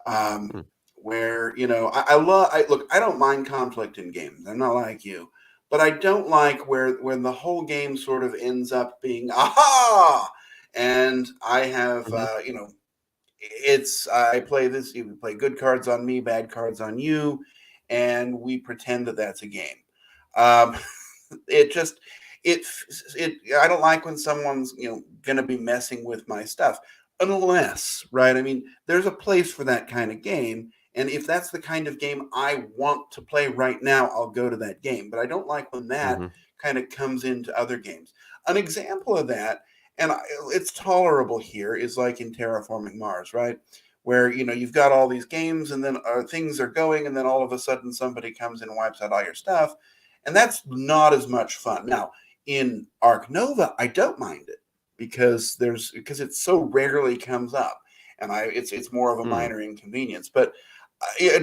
Um, Hmm. where I love. Look, I don't mind conflict in games. I'm not like you, but I don't like where when the whole game sort of ends up being aha, and I have Mhm. it's I play this. You play good cards on me, bad cards on you, and we pretend that that's a game. Um, it just it I don't like when someone's going to be messing with my stuff, unless, right? I mean, there's a place for that kind of game, and if that's the kind of game I want to play right now, I'll go to that game. But I don't like when that Mm-hmm. kind of comes into other games. An example of that, and it's tolerable here, is like in Terraforming Mars, right? Where you've got all these games, and then things are going, and then all of a sudden somebody comes in and wipes out all your stuff, and that's not as much fun. Now, in Arc Nova, I don't mind it because it so rarely comes up, and it's more of a minor inconvenience. But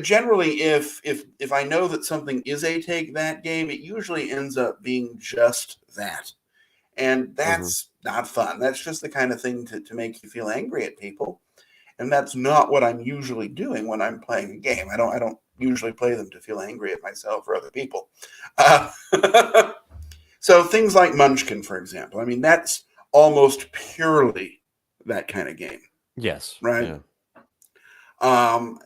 generally, if I know that something is a take that game, it usually ends up being just that, and Mm-hmm. that's not fun. That's just the kind of thing to make you feel angry at people, and that's not what I'm usually doing when I'm playing a game. I don't usually play them to feel angry at myself or other people. Uh, so things like Munchkin, for example, I mean, that's almost purely that kind of game, Yes. right? Yeah. And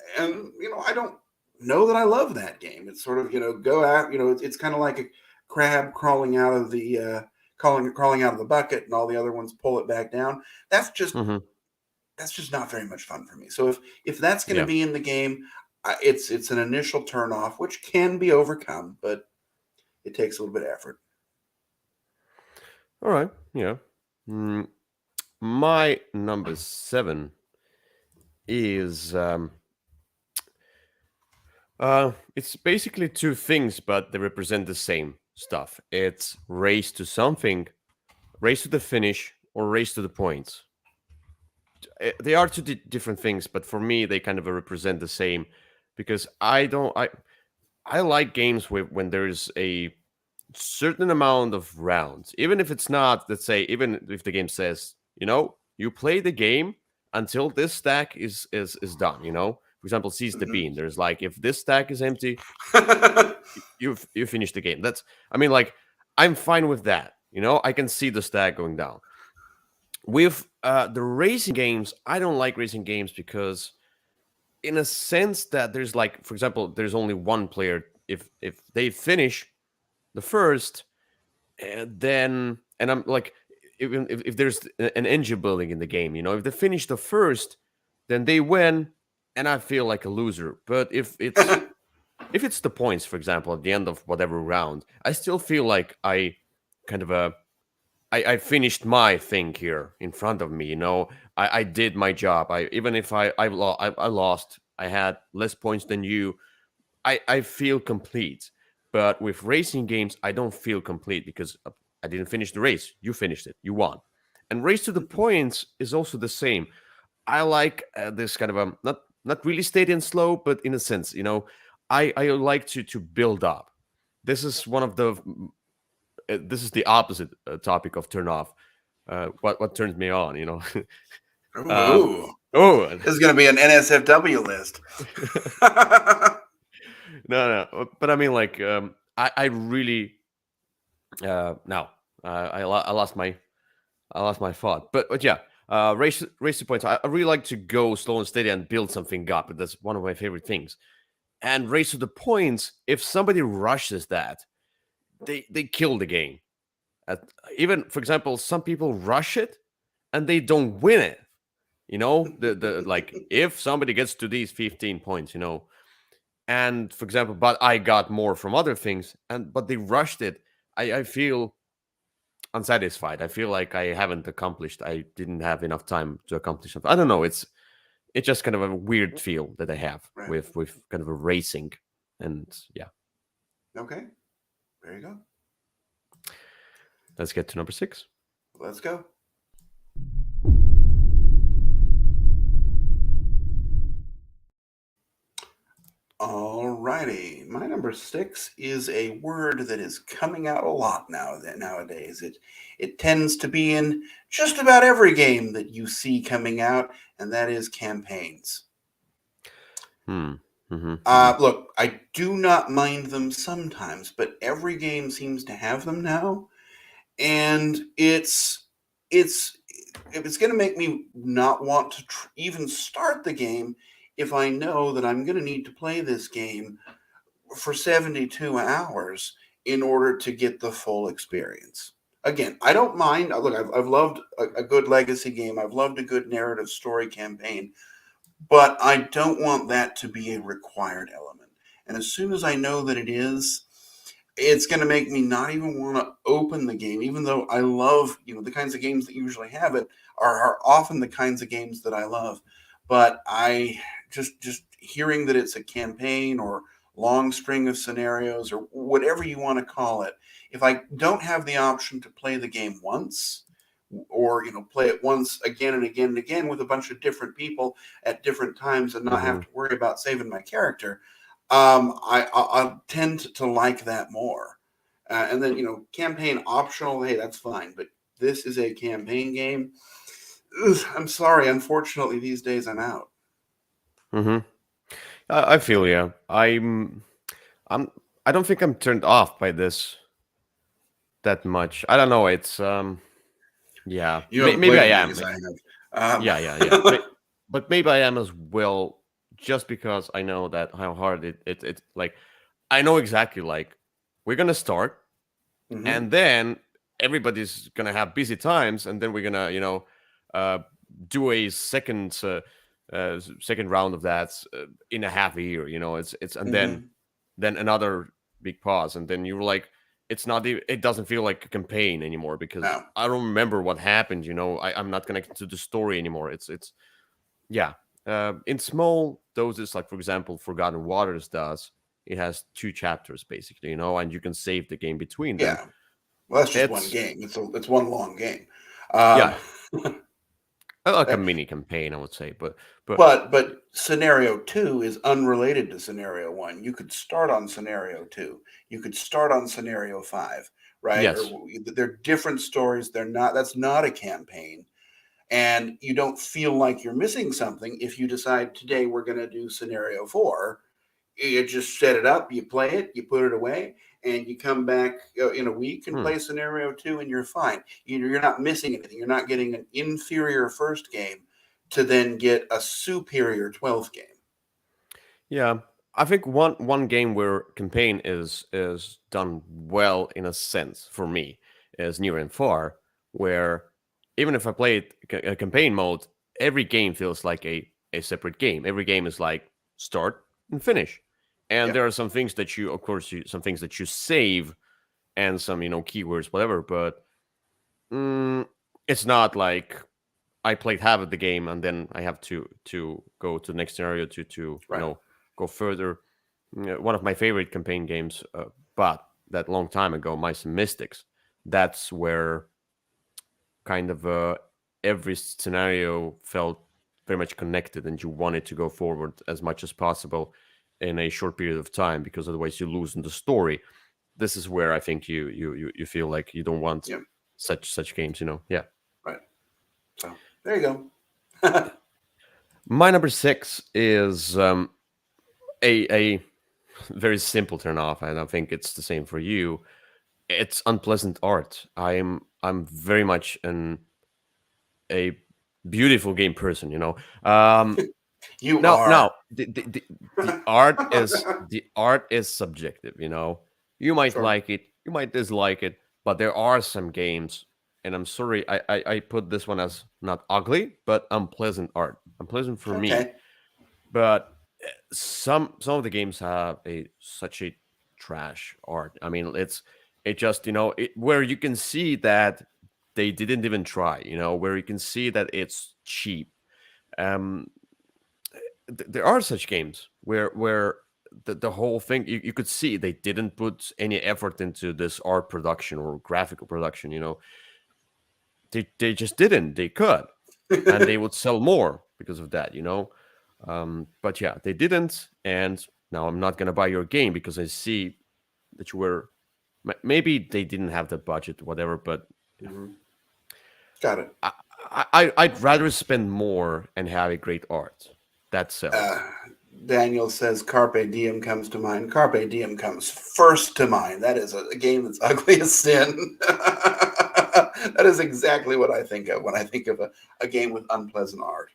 I don't know that I love that game. It's sort of go out. It's kind of like a crab crawling out of the crawling out of the bucket, and all the other ones pull it back down. That's just Mm-hmm. not very much fun for me. So if that's going to Yeah. be in the game, it's an initial turn off, which can be overcome, but it takes a little bit of effort. All right. Yeah. Mm, my number 7 is it's basically two things, but they represent the same stuff. It's race to something, race to the finish, or race to the points. They are two different things, but for me, they kind of represent the same because I like games when there's a certain amount of rounds, even if it's not, let's say, even if the game says, you play the game until this stack is done. For example, seize the Mhm. bean. There's like, if this stack is empty, you finish the game. Like, I'm fine with that. I can see the stack going down. With the racing games, I don't like racing games because, in a sense, that there's like, for example, there's only one player. If they finish the first, and I'm like, even if there's an engine building in the game, if they finish the first, then they win, and I feel like a loser. But if it's the points, for example, at the end of whatever round, I still feel like I kind of I finished my thing here in front of me. I did my job. Even if I lost, I had less points than you. I feel complete. But with racing games, I don't feel complete because I didn't finish the race. You finished it. You won. And race to the points is also the same. I like this kind of not really steady and slow, but in a sense, I like to build up. This is one of the this is the opposite topic of turn off. What turns me on, um, Ooh, oh this is going to be an NSFW list. no, but I mean, like, I really now I lost my thought, but yeah, race to points. I really like to go slow and steady and build something up. That's one of my favorite things. And race to the points. If somebody rushes that, they kill the game. At, Even, for example, some people rush it and they don't win it. The like, if somebody gets to these 15 points, and, for example, but I got more from other things, but they rushed it. I feel unsatisfied. I feel like I haven't accomplished. I didn't have enough time to accomplish something. I don't know. It's just kind of a weird feel that I have Right. with kind of a racing, and yeah. Okay. There you go. Let's get to number 6. Let's go. All righty. My number 6 is a word that is coming out a lot nowadays. It tends to be in just about every game that you see coming out, and that is campaigns. Hmm. Mm-hmm. Look, I do not mind them sometimes, but every game seems to have them now, and it's if it's going to make me not want to even start the game if I know that I'm going to need to play this game for 72 hours in order to get the full experience. Again, I don't mind. Look, I've loved a good legacy game. I've loved a good narrative story campaign, but I don't want that to be a required element. And as soon as I know that it is, it's going to make me not even want to open the game, even though I love, the kinds of games that usually have it are often the kinds of games that I love. But I just hearing that it's a campaign or long string of scenarios or whatever you want to call it, if I don't have the option to play the game once or play it once again and again and again with a bunch of different people at different times and not have Mm-hmm. to worry about saving my character, I tend to like that more. And then, campaign optional, hey, that's fine. But this is a campaign game. Ugh, I'm sorry. Unfortunately, these days I'm out. Mm-hmm. I feel you. I'm. I don't think I'm turned off by this that much. I don't know. It's Yeah. You haven't Maybe played I as many am. as I have. Yeah, yeah, yeah. But maybe I am as well, just because I know that how hard it like I know exactly, like, we're gonna start, Mhm. and then everybody's gonna have busy times, and then we're gonna uh do a second round of that in a half a year. It's and then Mhm. another big pause, and then you're like, it's not even, it doesn't feel like a campaign anymore, because No. I don't remember what happened. I'm not connected to the story anymore. It's Yeah. In small doses, like for example Forgotten Waters does, it has two chapters basically, and you can save the game between them. Yeah. Well, that's just one It's game. It's one long game. Um, Yeah, like a mini campaign, I would say. But but scenario two is unrelated to scenario one. You could start on scenario two. You could start on scenario five, right? Or yes. they're different stories. They're not. That's not a campaign, and you don't feel like you're missing something if you decide today we're going to do scenario four. You just set it up, you play it, you put it away, and you come back in a week and Hmm. play scenario two, and you're fine. You're not missing anything. You're not getting an inferior first game to then get a superior 12th game. Yeah, I think one game where campaign is done well, in a sense, for me, is Near and Far, where even if I play it a campaign mode, every game feels like a separate game. Every game is like start and finish, and Yep. there are some things that of course, some things that you save, and some keywords, whatever. But mm, it's not like I played half of the game and then I have to go to the next scenario to Right. go further. One of my favorite campaign games, but that long time ago, Mice and Mystics. That's where kind of every scenario felt very much connected, and you wanted to go forward as much as possible in a short period of time, because otherwise you lose in the story. This is where I think you feel like you don't want Yep. such games. Yeah. Right. So there you go. My number six is a very simple turn off, and I think it's the same for you. It's unpleasant art. I'm very much a beautiful game person. You Now are. the art is subjective. You might Sure. like it, you might dislike it, but there are some games, and I'm sorry, I put this one as not ugly, but unpleasant art. Unpleasant for me. Okay. But some of the games have such a trash art. I mean, it just where you can see that they didn't even try. Where you can see that it's cheap. Um, there are such games where the whole thing, you could see they didn't put any effort into this art production or graphical production. They just didn't. They could, and they would sell more because of that. But yeah, they didn't, and now I'm not gonna buy your game because I see that you were maybe they didn't have the budget, whatever. But Mhm. Got it. I'd rather spend more and have a great art that Uh, sells. Daniel says Carpe Diem comes to mind. Carpe Diem comes first to mind. That is a game that's ugly as sin. That is exactly what I think of when I think of a game with unpleasant art.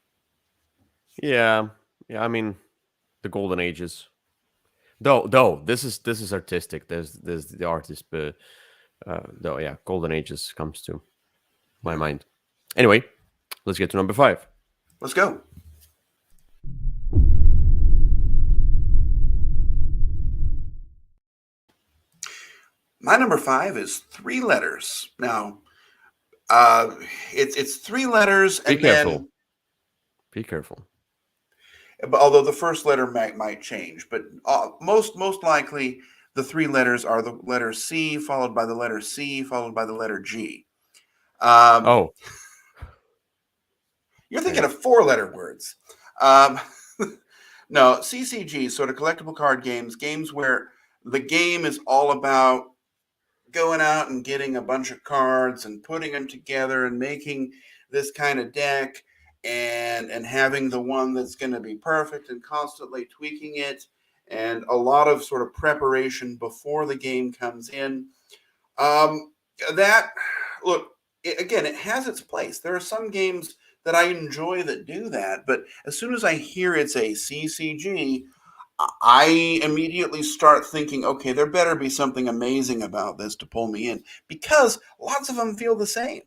Yeah, yeah. I mean, the golden ages. Though this is artistic. There's the artist, but though yeah, Golden Ages comes to my Yeah. mind. Anyway, let's get to number 5. Let's go. My number 5 is 3 letters. Now, uh, it's 3 letters, Be and careful. then Be careful. although the first letter might change, but most likely the 3 letters are the letter C followed by the letter C followed by the letter G. Um, Oh, you're thinking okay. of 4 letter words. Um, no, CCG, sort of collectible card games, games where the game is all about going out and getting a bunch of cards and putting them together and making this kind of deck and having the one that's going to be perfect and constantly tweaking it and a lot of sort of preparation before the game comes in. um, that look again, it has its place. There are some games that I enjoy that do that, but as soon as I hear it's a CCG, I immediately start thinking, okay, there better be something amazing about this to pull me in, because lots of them feel the same.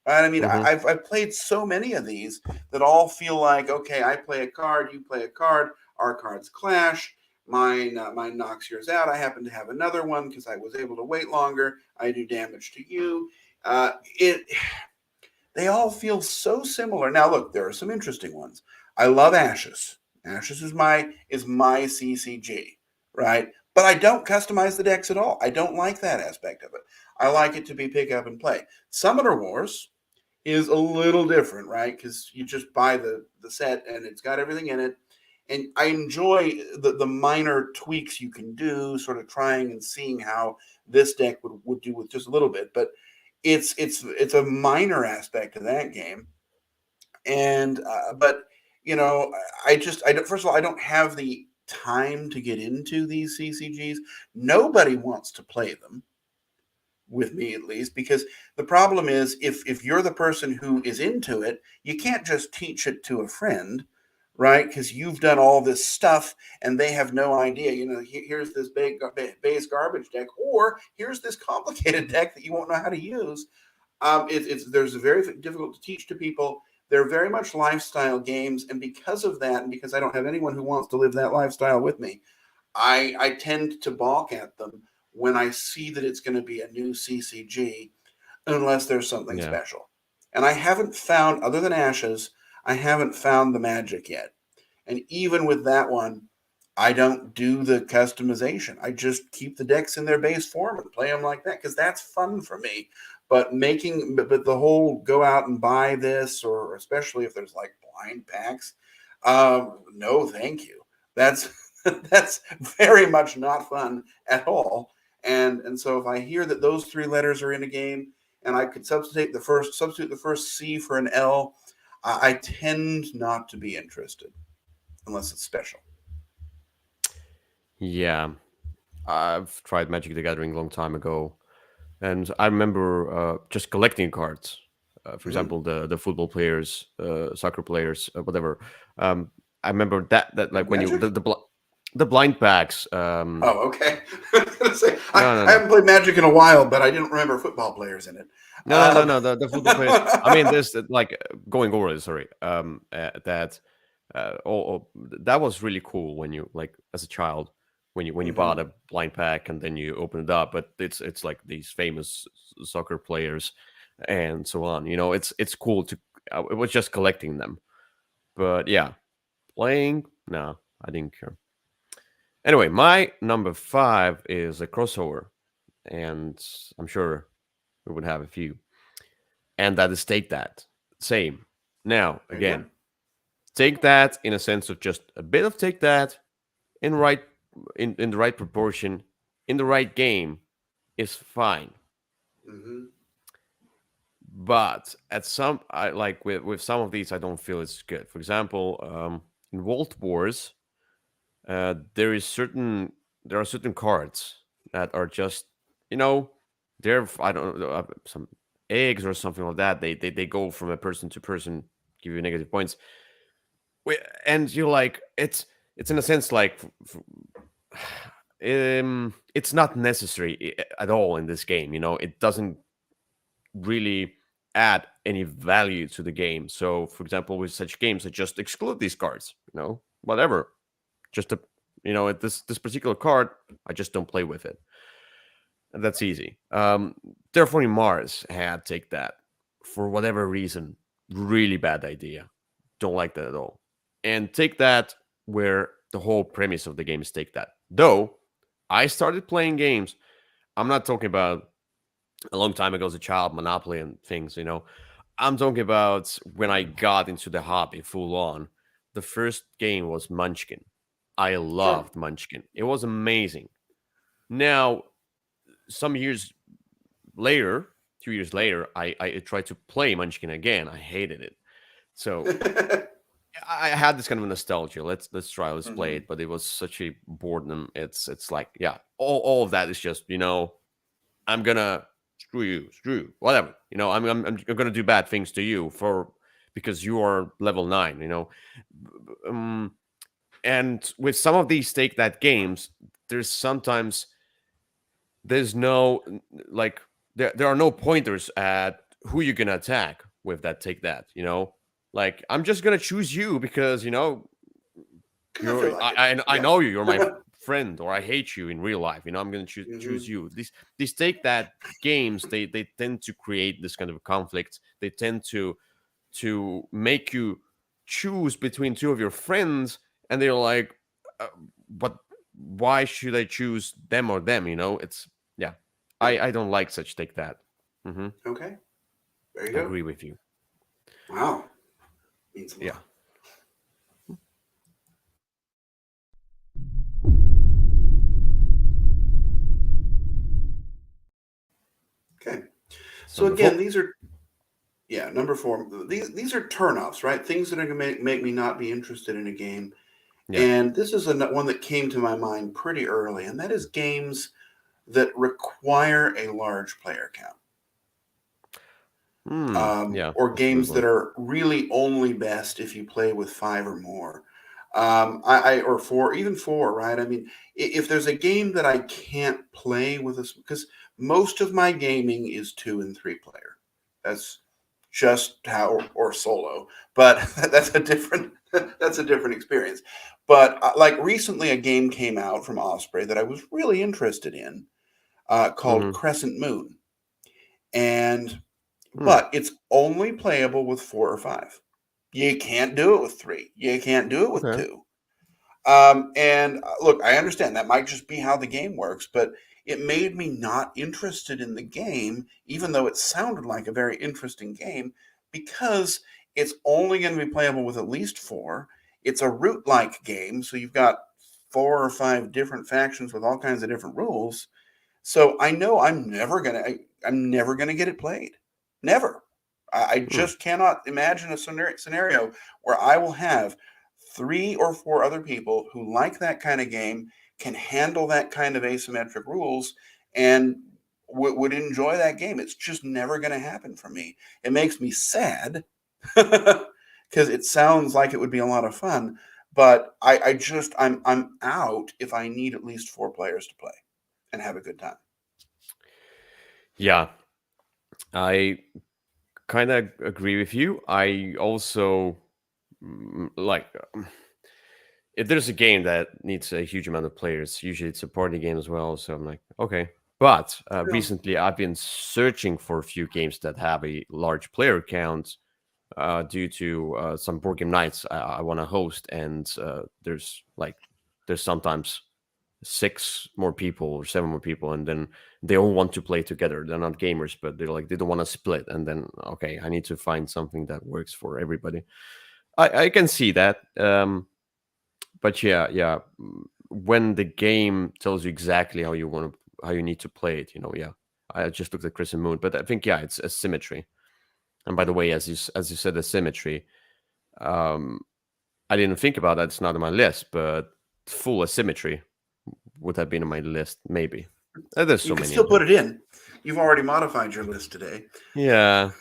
Right? I mean, Mm-hmm. I've played so many of these that all feel like, okay, I play a card, you play a card, our cards clash. Mine knocks yours out. I happen to have another one because I was able to wait longer. I do damage to you. It They all feel so similar. Now, look, there are some interesting ones. I love Ashes. Ashes is my CCG, right? But I don't customize the decks at all. I don't like that aspect of it. I like it to be pick up and play. Summoner Wars is a little different, right? Because you just buy the set and it's got everything in it. And I enjoy the minor tweaks you can do, sort of trying and seeing how this deck would do with just a little bit. But it's a minor aspect of that game. And but I don't, first of all, I don't have the time to get into these CCGs. Nobody wants to play them with me, at least, because the problem is, if you're the person who is into it, you can't just teach it to a friend, right? Because you've done all this stuff and they have no idea. Here's this base garbage deck, or here's this complicated deck that you won't know how to use. It's there's a very difficult to teach to people. They're very much lifestyle games, and because of that, and because I don't have anyone who wants to live that lifestyle with me, I tend to balk at them when I see that it's going to be a new CCG, unless there's something Yeah. special. And I haven't found, other than Ashes, I haven't found the magic yet. And even with that one, I don't do the customization. I just keep the decks in their base form and play them like that because that's fun for me. But the whole go out and buy this, or especially if there's like blind packs, no, thank you. That's that's very much not fun at all. And so if I hear that those 3 letters are in a game and I could substitute the first C for an L, I tend not to be interested unless it's special. Yeah. I've tried Magic the Gathering a long time ago, and I remember just collecting cards. For Mm-hmm. example, the football players, soccer players, whatever. Um, I remember that like when you Magic? the blind packs. Oh, okay. I was gonna say, No, no, I no, haven't played Magic in a while, but I didn't remember football players in it. no, no, no, Um, no. The football players. I mean, this like going over it. Sorry. That that was really cool when you like as a child when you bought mhm. a blind pack and then you open it up, but it's like these famous soccer players and so on. It's cool to. It was just collecting them, but yeah, playing. No, I didn't care. Anyway, my number 5 is a crossover, and I'm sure we would have a few, and that is Take That. Same. Now Very good. again, Take That in a sense of just a bit of Take That in right in the right proportion in the right game is fine. Hmm. But at some I like with some of these I don't feel it's good. For example, in World Wars, there are certain cards that are just you know they're I don't know some eggs or something like that. They go from a person to person, give you negative points. And you're like it's in a sense like it's not necessary at all in this game. It doesn't really add any value to the game. So, for example, with such games, I just exclude these cards. Whatever. Just to, at this particular card, I just don't play with it. And that's easy. Terraforming Mars had Take That for whatever reason. Really bad idea. Don't like that at all. And Take That, where the whole premise of the game is Take That. Though I started playing games. I'm not talking about a long time ago as a child, Monopoly and things. I'm talking about when I got into the hobby full on. The first game was Munchkin. I Sure. loved Munchkin. It was amazing. Now, some years later, 2 years later, I tried to play Munchkin again. I hated it. So I had this kind of nostalgia. Let's try, let's play Mhm. it. But it was such a boredom. It's like, yeah, all of that is just, I'm gonna screw you, whatever. I'm gonna do bad things to you because you are level 9. Um, and with some of these Take That games, sometimes there's no like there are no pointers at who you're gonna attack with that Take That. Like, I'm just gonna choose you because Because I feel like it. I Yeah. know you're my friend, or I hate you in real life. I'm gonna choose Hmm. you. These Take That games, they tend to create this kind of conflict. They tend to make you choose between two of your friends, and they're like, uh, but why should I choose them or them? It's, yeah, Yeah. I don't like such Take That. Okay. There you I go. agree with you. Wow. Means a Yeah. lot. Okay. It's So number again, 4. these are number 4. These are turnoffs, right? Things that are going to make me not be interested in a game. Yeah. And this is one that came to my mind pretty early, and that is games that require a large player count. Yeah, Or that's a good games that one. are really only best if you play with 5 or more. I or 4, even 4, right? I mean, if there's a game that I can't play with us, because most of my gaming is 2 and 3 player. That's just how, or solo, but that's a different experience. But like recently, a game came out from Osprey that I was really interested in, called Mm-hmm. Crescent Moon, and Hmm. but it's only playable with 4 or 5. You can't do it with 3. You can't do it with Okay. 2. And look, I understand that might just be how the game works, but it made me not interested in the game, even though it sounded like a very interesting game, because it's only going to be playable with at least 4. It's a root like game, so you've got 4 or 5 different factions with all kinds of different rules. So I know I'm never gonna get it played. Never. I Hmm. just cannot imagine a scenario where I will have 3 or 4 other people who like that kind of game, can handle that kind of asymmetric rules, and would enjoy that game. It's just never going to happen for me. It makes me sad because it sounds like it would be a lot of fun, but I'm out if I need at least 4 players to play and have a good time. Yeah, I kind of agree with you. I also like, if there's a game that needs a huge amount of players, usually it's a party game as well. So I'm like, okay. But Yeah. recently, I've been searching for a few games that have a large player count due to some board game nights I want to host, and there's sometimes 6 more people or 7 more people, and then they all want to play together. They're not gamers, but they're like, they don't want to split. And then, okay, I need to find something that works for everybody. I can see that. But yeah, when the game tells you exactly how you need to play it, yeah. I just looked at Crescent Moon, but I think, yeah, it's asymmetry. And by the way, as you said, asymmetry, um, I didn't think about that. It's not on my list, but full asymmetry would have been on my list, maybe. There's You so can many still of put them. it in. You've already modified your list today. Yeah,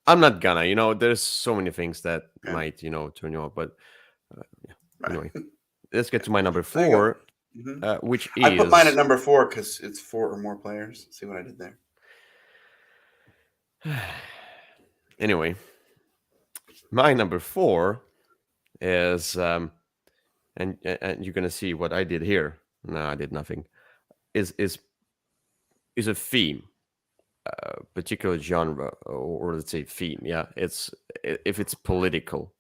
I'm not gonna. There's so many things that Okay. might, turn you off. But yeah. Right. Anyway, let's get to my number There you go. 4. Hmm. which I put mine at is number 4 because it's 4 or more players. See what I did there? anyway. My number 4 is, and you're gonna see what I did here. No, I did nothing. Is a theme, particular genre, or let's say theme. Yeah, if it's political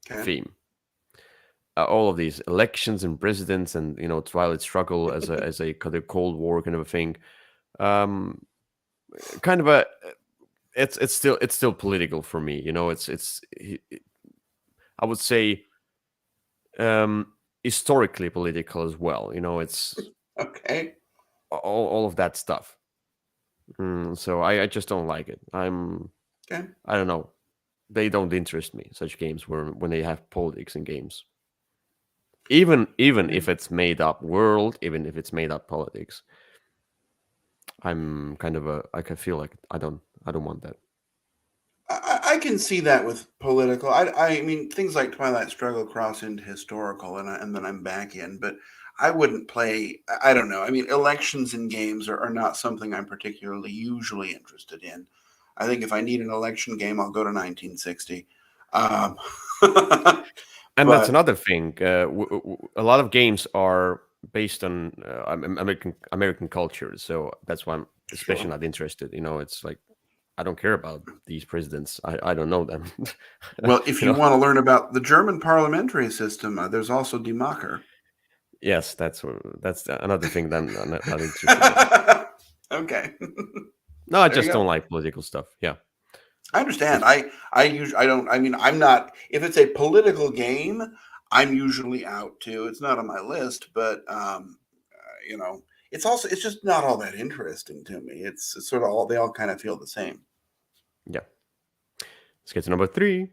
Okay. theme. All of these elections and presidents, and Twilight Struggle as a kind of Cold War kind of a thing. Um, kind of a it's still political for me. I would say historically political as well. It's Okay. all of that stuff. So I just don't like it. Okay. I don't know. They don't interest me. Such games where when they have politics in games, even Okay. if it's made up world, even if it's made up politics, I'm kind of I can feel like I don't want that. I can see that with political. I mean, things like Twilight Struggle cross into historical, and then I'm back in. But I wouldn't play. I don't know. I mean, elections in games are not something I'm particularly usually interested in. I think if I need an election game, I'll go to 1960. Um, And that's but another thing. A lot of games are based on American culture, so that's why I'm especially sure. not interested. It's like I don't care about these presidents. I don't know them. Well, if you you know. want to learn about the German parliamentary system, there's also Die Macher. Yes, that's another thing that I'm not interested in. Okay. No, I There you just go. don't like political stuff. Yeah. I understand. It's I don't. I mean, I'm not. If it's a political game, I'm usually out too. It's not on my list, but you know, it's just not all that interesting to me. It's sort of all they all kind of feel the same. Yeah. Let's get to number 3.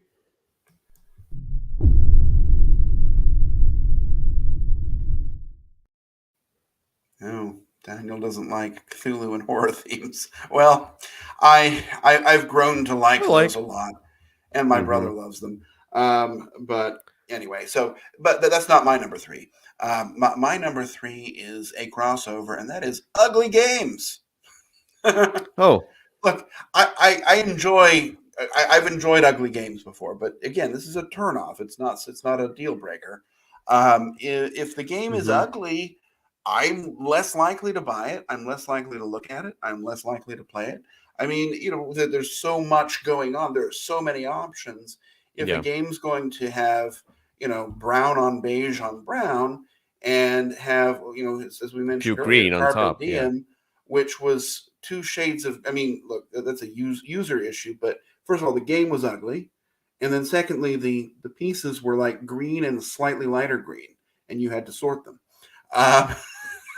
Oh, Daniel doesn't like Cthulhu and horror themes. Well, I've grown to I like those like. a lot, and my Mm-hmm. brother loves them. But anyway, but that's not my number 3. My number 3 is a crossover, and that is ugly games. Oh. Look, I enjoy. I've enjoyed ugly games before, but again, this is a turnoff. It's not a deal breaker. If the game is Mm-hmm. ugly, I'm less likely to buy it. I'm less likely to look at it. I'm less likely to play it. I mean, there's so much going on. There are so many options. If a Yeah. game's going to have, brown on beige on brown, and have, as we mentioned Puke earlier, green on carpe top. Yeah. diem, which was two shades of. I mean, look, that's a user issue. But first of all, the game was ugly, and then secondly, the pieces were like green and slightly lighter green, and you had to sort them. Uh,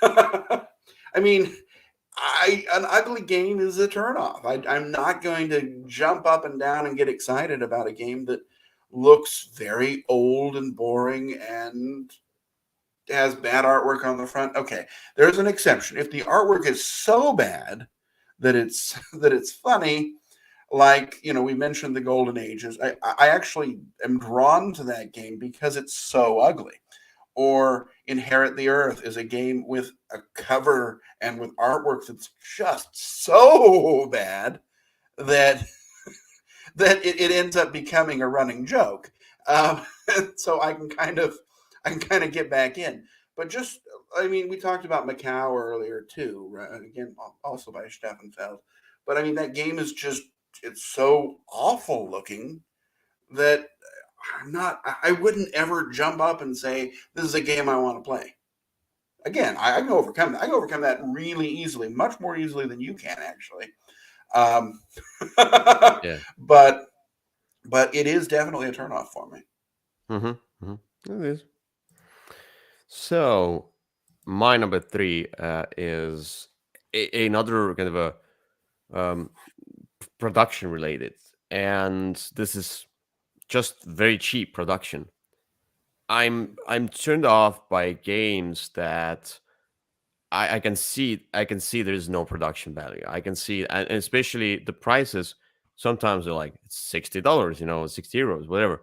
I mean, an ugly game is a turnoff. I'm not going to jump up and down and get excited about a game that looks very old and boring and has bad artwork on the front. Okay, there's an exception. If the artwork is so bad that it's that it's funny, like we mentioned the Golden Ages. I actually am drawn to that game because it's so ugly. Or Inherit the Earth is a game with a cover and with artwork that's just so bad that it ends up becoming a running joke. Um, so I can kind of get back in. But just, I mean, we talked about Macau earlier too. Right? Again, also by Steffenfeld. But I mean, that game is it's so awful looking that I wouldn't ever jump up and say, this is a game I want to play. Again, I can overcome that. I can overcome that really easily, much more easily than you can actually. Um, Yeah. but it is definitely a turnoff for me. Mm-hmm. Mm-hmm. It is. So my number 3 is another kind of a um, production related, and this is just very cheap production. I'm turned off by games that I can see there's no production value. I can see, and especially the prices. Sometimes they're like it's $60, 60 euros, whatever,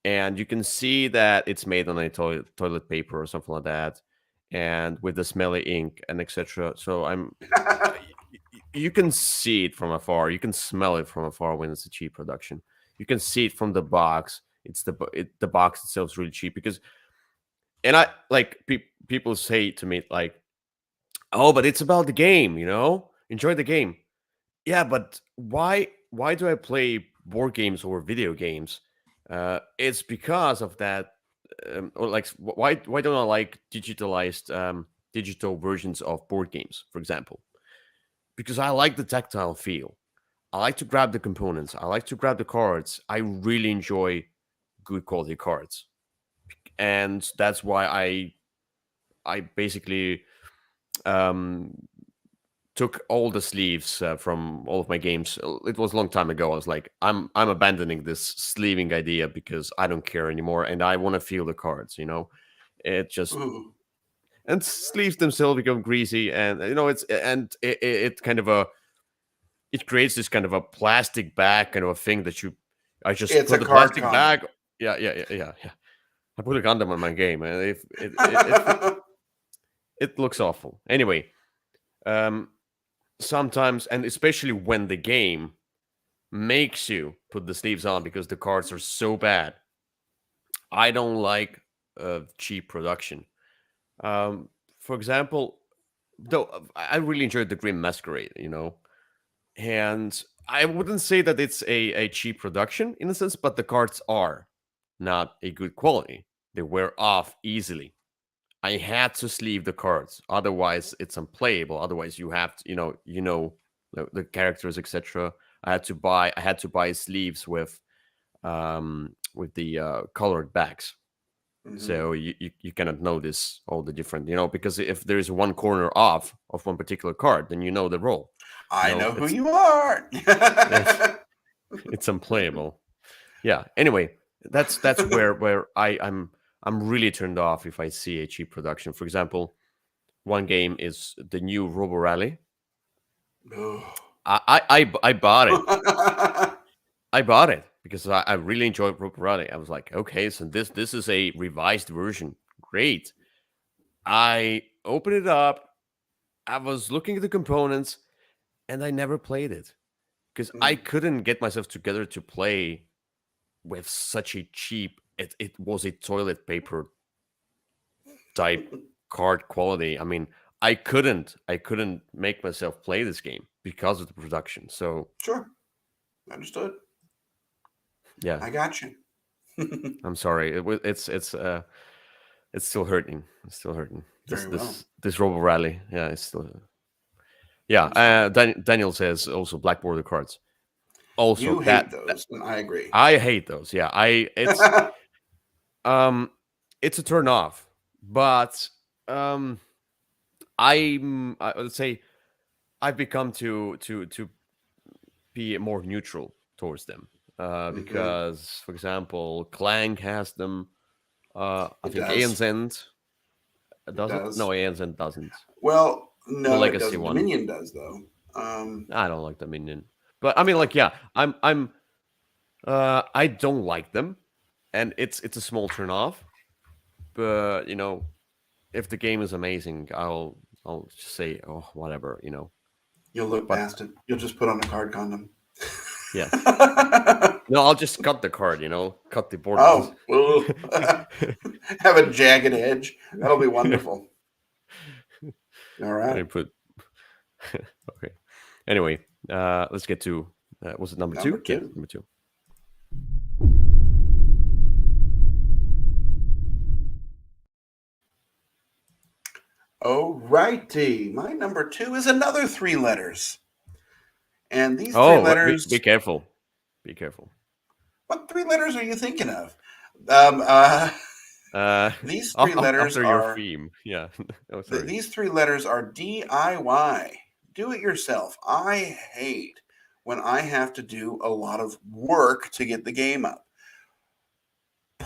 and you can see that it's made on a toilet paper or something like that. and with the smelly ink and etc. So you can see it from afar. You can smell it from afar when it's a cheap production. You can see it from the box. The box itself is really cheap because, and I like people say to me like, "Oh, but it's about the game, enjoy the game." Yeah, but why do I play board games over video games? It's because of that, or like why don't I like digitalized digital versions of board games, for example? Because I like the tactile feel. I like to grab the components. I like to grab the cards. I really enjoy good quality cards, and that's why I basically um, took all the sleeves from all of my games. It was a long time ago. I was like, I'm abandoning this sleeving idea because I don't care anymore, and I want to feel the cards. It just Ooh. and sleeves themselves become greasy, and it kind of it creates this kind of a plastic bag kind of a thing that I just It's a put the card plastic condom. bag. Yeah. I put a condom on my game, and it looks awful. Anyway, um, sometimes, and especially when the game makes you put the sleeves on because the cards are so bad, I don't like cheap production. Um, for example, though I really enjoyed the Grim Masquerade, and I wouldn't say that it's a cheap production in a sense, but the cards are not a good quality. They wear off easily. I had to sleeve the cards, otherwise it's unplayable. Otherwise, you have to, the characters, etc. I had to buy sleeves with the colored backs, Mhm. so you cannot notice all the different, because if there's one corner off of one particular card, then you know the role. I know who It's you are. it's it's unplayable. Yeah. Anyway, that's where I'm really turned off if I see a cheap production. For example, one game is the new Robo Rally. I bought it. I bought it because I really enjoyed Robo Rally. I was like, okay, so this is a revised version. Great. I opened it up. I was looking at the components, and I never played it because I couldn't get myself together to play with such a cheap. It was a toilet paper type card quality. I mean, I couldn't make myself play this game because of the production. So Sure. Understood. yeah, I got you. I'm sorry. It's still hurting. It's still hurting. This Very well. this this Robo Rally. Yeah, it's still. Yeah. That's fine. Daniel says also black border cards. Also You hate that those, and I agree. I hate those. Yeah, um it's a turn off, but um I would say I've become to be more neutral towards them. Hmm. Because, for example, Clank has them. I It think does. ANZ It does it. No, does. ANZ doesn't. Well, The no, it legacy doesn't. one. Dominion does, though. I don't like the minion, but I mean, Oh, like, yeah, I don't like them, and it's a small turn off. But if the game is amazing, I'll just say, oh, whatever. you'll look But past it. You'll just put on a card condom. yes, no, I'll just cut the card. Cut the borders. Oh, well, have a jagged edge. That'll be wonderful. All I right. put okay. Anyway, let's get to was it number Number two? Yeah, two. number two. All righty. My number two is another three letters. And these three Oh, be letters, careful. Be careful. what three letters are you thinking of? Um, uh, Uh, these three letters after your are theme, yeah. Oh, sorry. these three letters are DIY. Do it yourself. I hate when I have to do a lot of work to get the game up.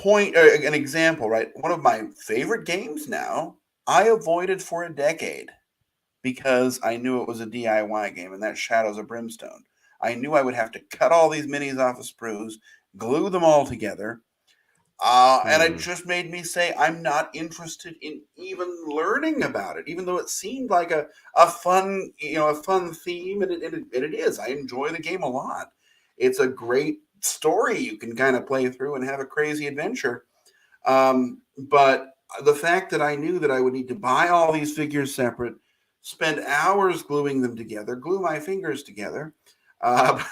An example, right? One of my favorite games now, I avoided for a decade because I knew it was a DIY game, and that's Shadows of Brimstone. I knew I would have to cut all these minis off of sprues, glue them all together. And it Hmm. just made me say I'm not interested in even learning about it, even though it seemed like a fun, a fun theme, and it is. I enjoy the game a lot. It's a great story you can kind of play through and have a crazy adventure. But the fact that I knew that I would need to buy all these figures separate, spend hours gluing them together, glue my fingers together, uh,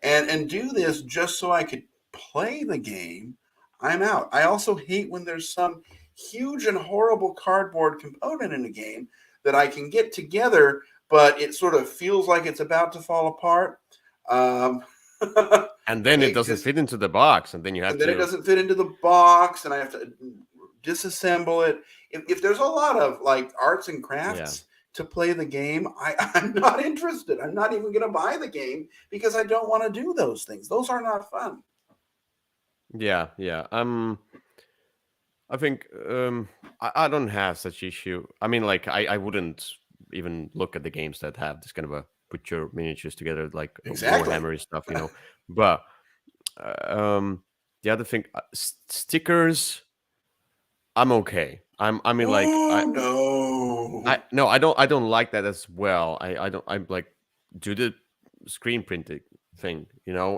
and do this just so I could play the game, I'm out. I also hate when there's some huge and horrible cardboard component in a game that I can get together, but it sort of feels like it's about to fall apart. Um, And then it it doesn't just fit into the box, and then you have and then it to. doesn't fit into the box, and I have to disassemble it. If there's a lot of like arts and Yeah, crafts to play the game, I'm not interested. I'm not even going to buy the game because I don't want to do those things. Those are not fun. yeah, yeah. I think I don't have such issue. I mean, like I wouldn't even look at the games that have this kind of a put your miniatures together, like Exactly. Warhammer stuff, But the other thing, stickers, I'm okay. I mean, like Oh no. I no, I don't like that as well. I don't. I'm like do the screen printing thing. Yeah,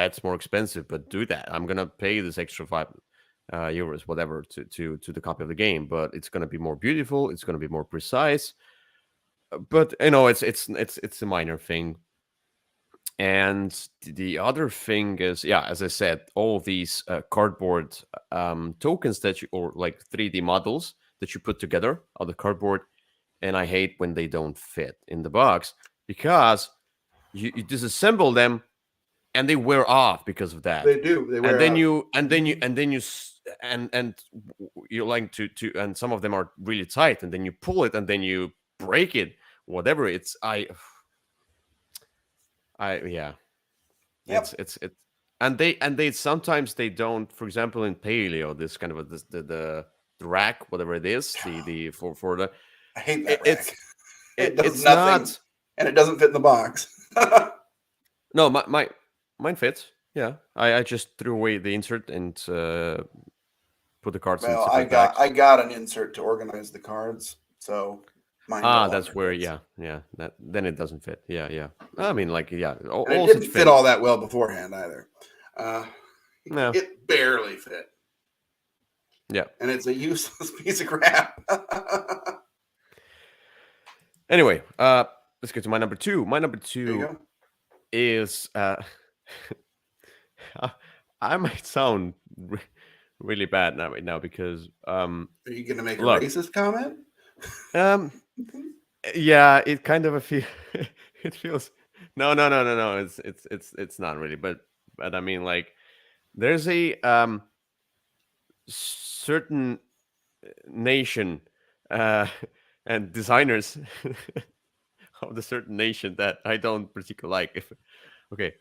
it's more expensive, but do that. I'm gonna pay this extra €5, whatever, to the copy of the game, but it's gonna be more beautiful. It's gonna be more precise. But it's a minor thing. And the other thing is, yeah, as I said, all these cardboard tokens that you, or like 3D models that you put together on the cardboard, and I hate when they don't fit in the box because you disassemble them and they wear off because of that. They do. They And wear then out. you and then you Mhm. and then you you like to and some of them are really tight, and then you pull it and then you break it, whatever. It's I yeah, Yep. it's and they sometimes they don't. For example, in paleo, this kind of the rack, whatever it is, the for the I hate it, that rack. it's It does it's nothing, not. and it doesn't fit in the box. No, mine fits. Yeah, I just threw away the insert and put the cards in Well, I separate got bags. I got an insert to organize the cards, so mine no Ah, longer that's where, fits. yeah, that then it doesn't fit. Yeah, yeah. I mean, like, yeah, And it all such didn't fit things. all that well beforehand either. Uh, No, it barely fit, yeah. and it's a useless piece of crap. Anyway, let's get to my number two. My number There you two go. is I I might sound really bad now right now because Are you going to make a look, racist comment? um yeah, it kind of a feel it feels no, it's not really, but I mean, like, there's a certain nation uh and designers of the certain nation that I don't particularly like. If okay,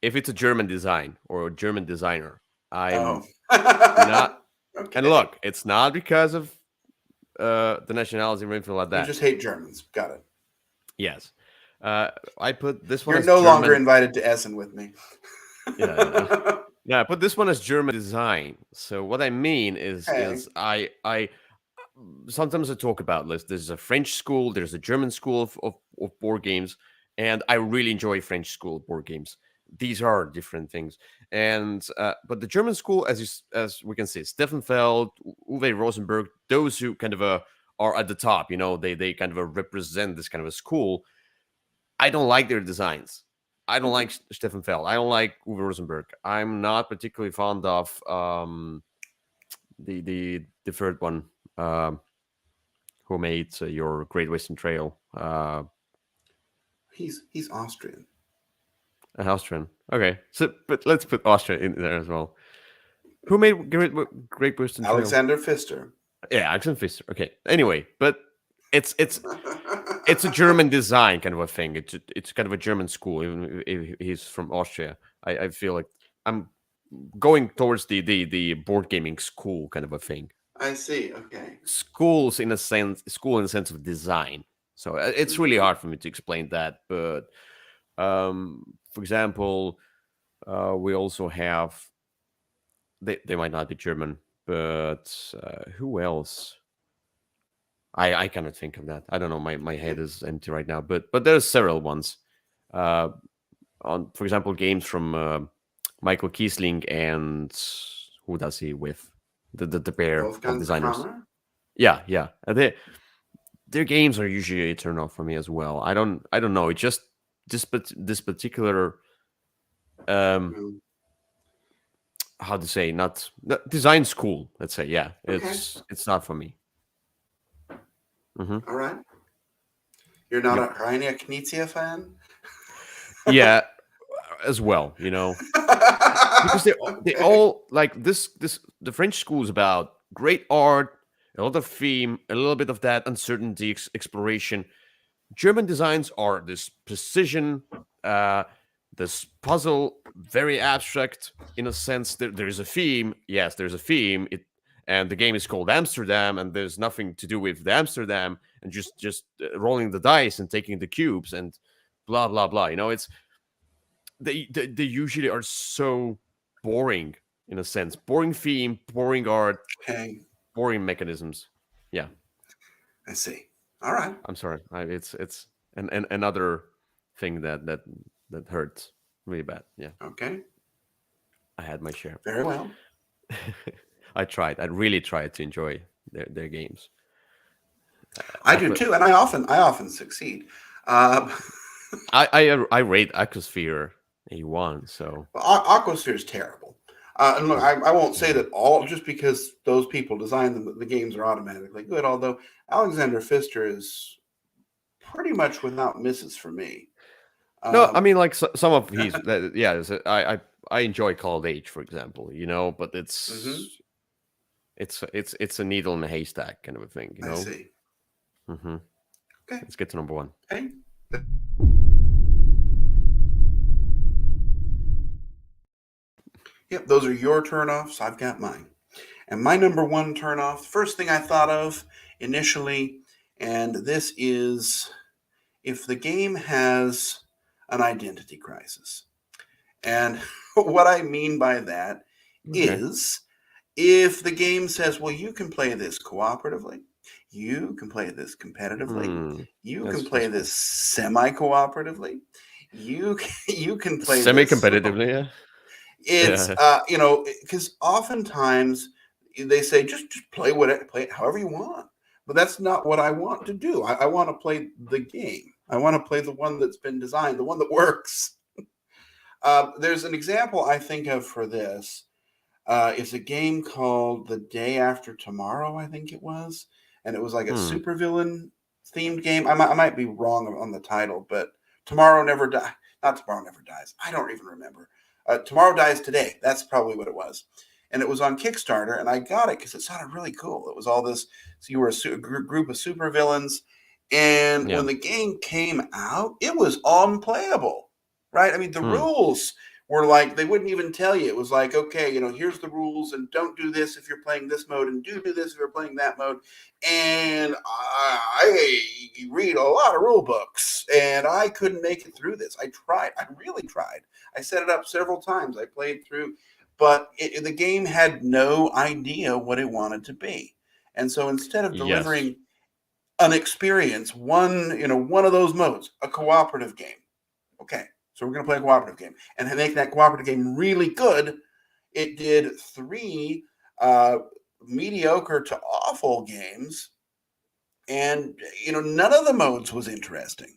if it's a German design or a German designer, Oh, I'm not. And okay. look, it's not because of the nationality or anything like You that. just hate Germans. Got it. Yes, uh, I put this one You're as no longer German. invited to Essen with me. Yeah, yeah. Yeah, I put this one as German design. So what I mean is Hey, is I sometimes I talk about this. There's a French school, there's a German school of board games, and I really enjoy French school board games. These are different things, and but the German school, as we can see, Steffenfeld, Uwe Rosenberg, those who kind of are at the top. They kind of represent this kind of a school. I don't like their designs. I don't like Stefan Feld. I don't like Uwe Rosenberg. I'm not particularly fond of the third one, um, who made your Great Western Trail, he's Austrian. Austrian. Okay, so but let's put Austria in there as well. Who made Great Western Trail? Alexander Pfister. Yeah, Axel Pfister. Okay. Anyway, but it's a German design kind of a thing. It's kind of a German school, even if he's from Austria. I feel like I'm going towards the board gaming school kind of a thing. I see. Okay. School in a sense of design. So it's really Hmm. hard for me to explain that. But for example, we also have they might not be German, but who else? I cannot think of that. I don't know. My head is empty right now. But there's several ones. Uh, on, for example, games from Michael Kiesling and who does he with the pair of Wolfgang designers. Kramer. Yeah, yeah. Their games are usually a turn off for me as well. I don't know. It just this particular um Mm. how to say, not design's cool. Let's say, yeah. Okay. It's not for me. Hmm. All right. You're not Yep. a Rainer Knizia fan? Yeah, as well. Because they Okay. all like this. The French school is about great art, a lot of theme, a little bit of that uncertainty, exploration. German designs are this precision, uh, this puzzle, very abstract in a sense. There is a theme. Yes, there's a theme. And the game is called Amsterdam, and there's nothing to do with the Amsterdam, and just rolling the dice and taking the cubes and blah blah blah. It's they usually are so boring in a sense. Boring theme, boring art, Okay. boring mechanisms. Yeah, I see. All right. I'm sorry. It's another thing that hurts really bad. Yeah, Okay. I had my share. Very well. I tried. I really tried to enjoy their games. I do too, and I often succeed. Um, I rate Aquasphere A1. So Aquasphere is terrible. And look, yeah. I won't say that all just because those people designed them, the games are automatically good. Although Alexander Pfister is pretty much without misses for me. No, I Um, mean like some of his yeah. I enjoy Call Age, for example. But mhm, it's a needle in a haystack kind of a thing. I see. Mm-hmm. Okay. Let's get to number one. Okay. Yep, those are your turnoffs. I've got mine. And my number one turnoff, first thing I thought of initially, and this is if the game has an identity crisis. And what I mean by that Okay. is if the game says, well, you can play this cooperatively, you can play this competitively, Hmm. you can That's play cool. this semi-cooperatively, you can play this. Semi-competitively, yeah. It's Yeah. because oftentimes they say just play it however you want, but that's not what I want to do. I want to play the game. I want to play the one that's been designed, the one that works. There's an example I think of for this. It's a game called The Day After Tomorrow, I think it was, and it was like a Hmm. supervillain themed game. I might be wrong on the title, but Tomorrow Never Die. Not Tomorrow Never Dies. I don't even remember. Tomorrow Dies Today. That's probably what it was. And it was on Kickstarter, and I got it because it sounded really cool. It was all this. So you were a group of supervillains, and Yeah. when the game came out, it was unplayable. Right? I mean, the Hmm. rules were like they wouldn't even tell you. It was like, okay, here's the rules, and don't do this if you're playing this mode, and do this if you're playing that mode. And I read a lot of rule books, and I couldn't make it through this. I tried. I really tried. I set it up several times. I played through, but the game had no idea what it wanted to be. And so instead of Yes. delivering an experience, one of those modes, a cooperative game. Okay, so we're going to play a cooperative game and make that cooperative game really good. It did three uh, mediocre to awful games, and none of the modes was interesting.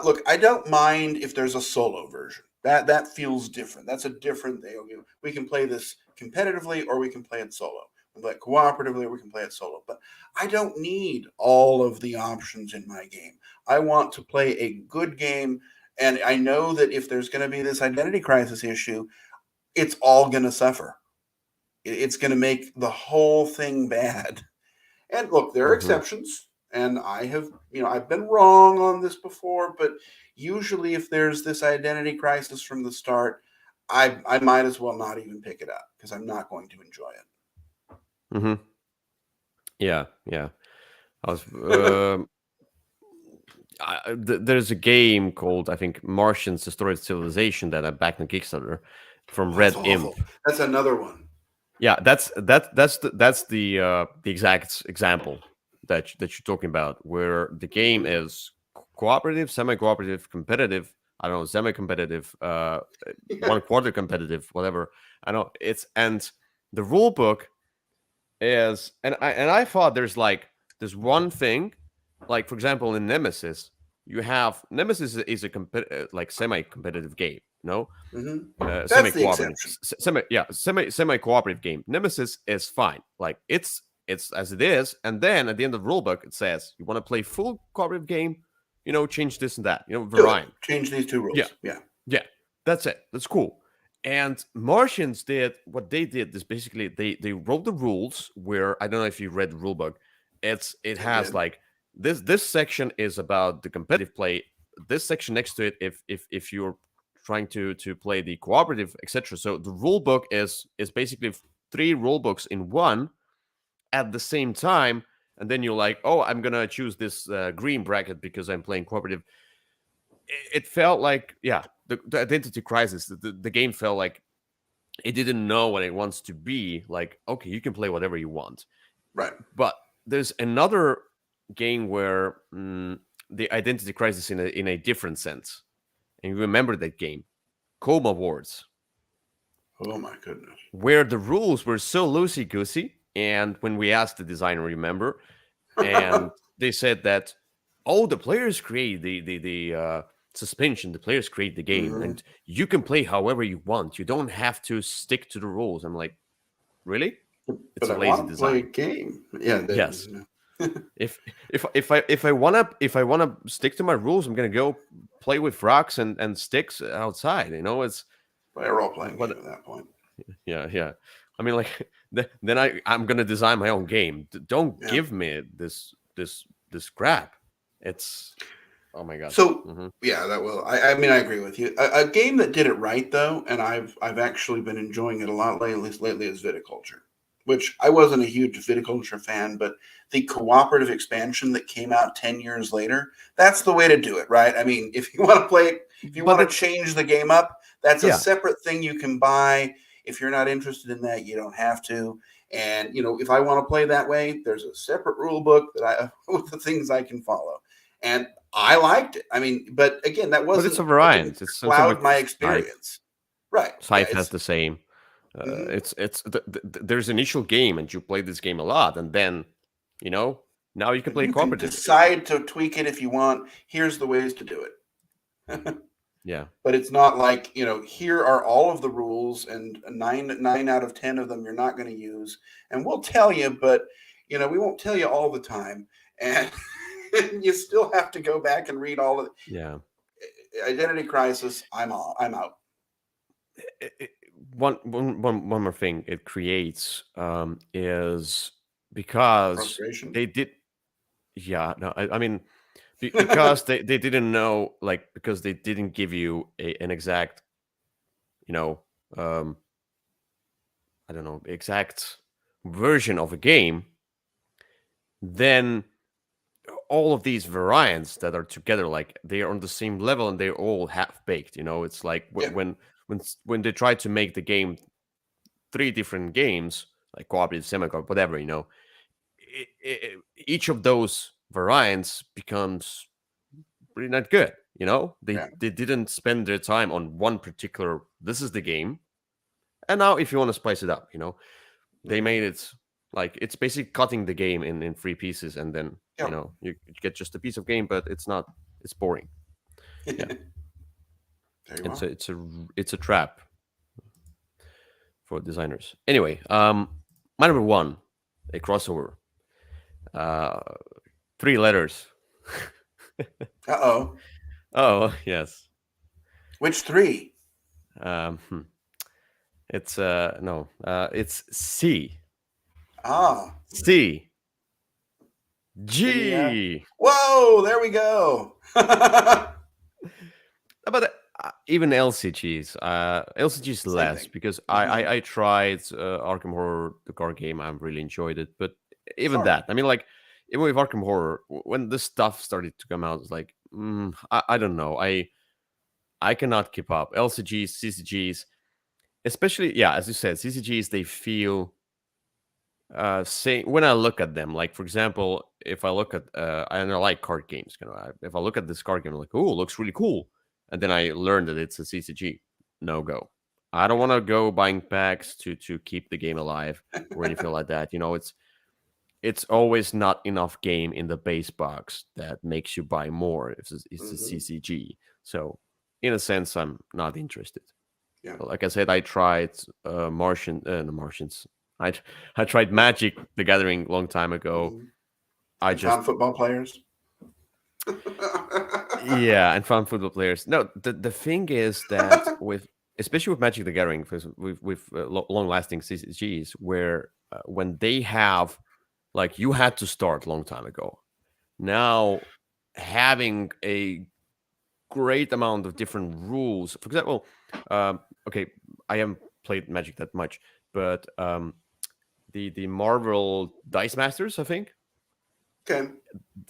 Look, I don't mind if there's a solo version. That feels different. That's a different thing. We can play this competitively, or we can play it solo. We can play it cooperatively, or we can play it solo. But I don't need all of the options in my game. I want to play a good game, and I know that if there's going to be this identity crisis issue, it's all going to suffer. It's going to make the whole thing bad. And look, there are Mm-hmm. exceptions, and I've been wrong on this before, but usually if there's this identity crisis from the start, I might as well not even pick it up because I'm not going to enjoy Mm-hmm. Yeah. Yeah. I was. There's a game called, I think, Martians: The Story of Civilization that I backed on Kickstarter. from That's Red Imp. awful. That's another one. Yeah, that's the exact example that you're talking about, where the game is cooperative, semi-cooperative, competitive. I don't know, semi-competitive, Yeah. 1/4 competitive, whatever. I know it's, and the rule book is, and I thought there's one thing, like for example in Nemesis, you have Nemesis is a like semi-competitive game, no, That's the semi-cooperative, exception. semi-cooperative game. Nemesis is fine, like it's as it is, and then at the end of the rulebook it says you want to play full cooperative game, change this and that, Do it. variant. Change these two Yeah, rules. Yeah. yeah, that's it. That's cool. And Martians did what they did is basically they wrote the rules where, I don't know if you read the rulebook. It I has did. like this section is about the competitive play. This section next to it, if you're trying to play the cooperative, etc. So the rule book is basically three rule books in one at the same time. And then you're like, oh, I'm gonna choose this green bracket because I'm playing cooperative. It felt like, yeah, the identity crisis. The game felt like it didn't know what it wants to be. Like, okay, you can play whatever you want. Right. But there's another game where the identity crisis in a different sense. And you remember that game, Coma Wars, Oh my goodness. where the rules were so loosey goosey. And when we asked the designer, remember, and they said that, oh, the players create the suspension, the players create the game, Mhm. and you can play however you want. You don't have to stick to the rules. I'm like, really? It's But a I lazy want to play a design. game. Yeah. Yes. If I wanna stick to my rules, I'm gonna go play with rocks and sticks outside. It's Play a role playing game what. at that point. Yeah. I mean, like, then I'm gonna design my own game. Don't Yeah. give me this crap. It's, oh my god. So Hmm. yeah, that will. I mean, I agree with you. A game that did it right though, and I've actually been enjoying it a lot lately is Viticulture, which I wasn't a huge Viticulture fan, but the cooperative expansion that came out 10 years later, that's the way to do it, right? I mean, if you want to play it, if you But want to it's, change the game up, that's a yeah, separate thing you can buy. If you're not interested in that, you don't have to. And if I want to play that way, there's a separate rule book that I with the things I can follow. And I liked it. I mean, but again, that but it's wasn't a to variant. It's something cloud with my Scythe. experience. Right. Yeah. Scythe has It's the same. mhm. There's an initial game, and you play this game a lot, and then, you know, now you can play You can cooperative. decide to tweak it if you want. Here's the ways to do it. Yeah. But it's not like, here are all of the rules and nine out of 10 of them you're not going to use. And we'll tell you, but we won't tell you all the time. And you still have to go back and read all of Yeah. Identity Crisis. I'm out. One more thing it creates is because Frustration. they did. Yeah, no, I mean, because they didn't know, like, because they didn't give you an exact, you know, um, I don't know, exact version of a game. Then all of these variants that are together, like, they are on the same level and they're all half baked. It's like Yeah. when they try to make the game three different games, like cooperative, semi-cooperative, whatever, each of those variants becomes pretty not good. They Yeah. they didn't spend their time on one particular. This is the game, and now if you want to spice it up, they made it like it's basically cutting the game in three pieces, and then Yep. you get just a piece of game, but it's not. It's boring. Yeah, There you it's are. a trap for designers. Anyway, my number one, a crossover. Uh, 3 letters. Uh-oh. Oh yes. Which three? Hmm. It's no. It's C. Ah. C. Give me G. Whoa, there we go. But even LCGs. LCGs Same less thing. because Mhm. I tried Arkham Horror, the card game. I really enjoyed it, but even Sure. that, I mean, like, even with Arkham Horror, when this stuff started to come out, it's like, I don't know. I cannot keep up. LCGs, CCGs. especially, yeah, as you said, CCGs, they feel say when I look at them, like for example, if I look at and I like card games, if I look at this card game, I'm like, oh, looks really cool, and then I learn that it's a CCG, no go. I don't want to go buying packs to keep the game alive or anything like that. It's always not enough game in the base box that makes you buy more if it's a Mm-hmm. CCG. So in a sense, I'm not interested. Yeah. Like I said, I tried the Martians. I I tried Magic the Gathering long time ago. Mm-hmm. I And just found football players. yeah, and found football players. No, the thing is that with especially with Magic the Gathering, because with long lasting CCGs, where when they have like you had to start long time ago. Now having a great amount of different rules. For example, okay, I haven't played Magic that much, but the Marvel Dice Masters, I think Okay.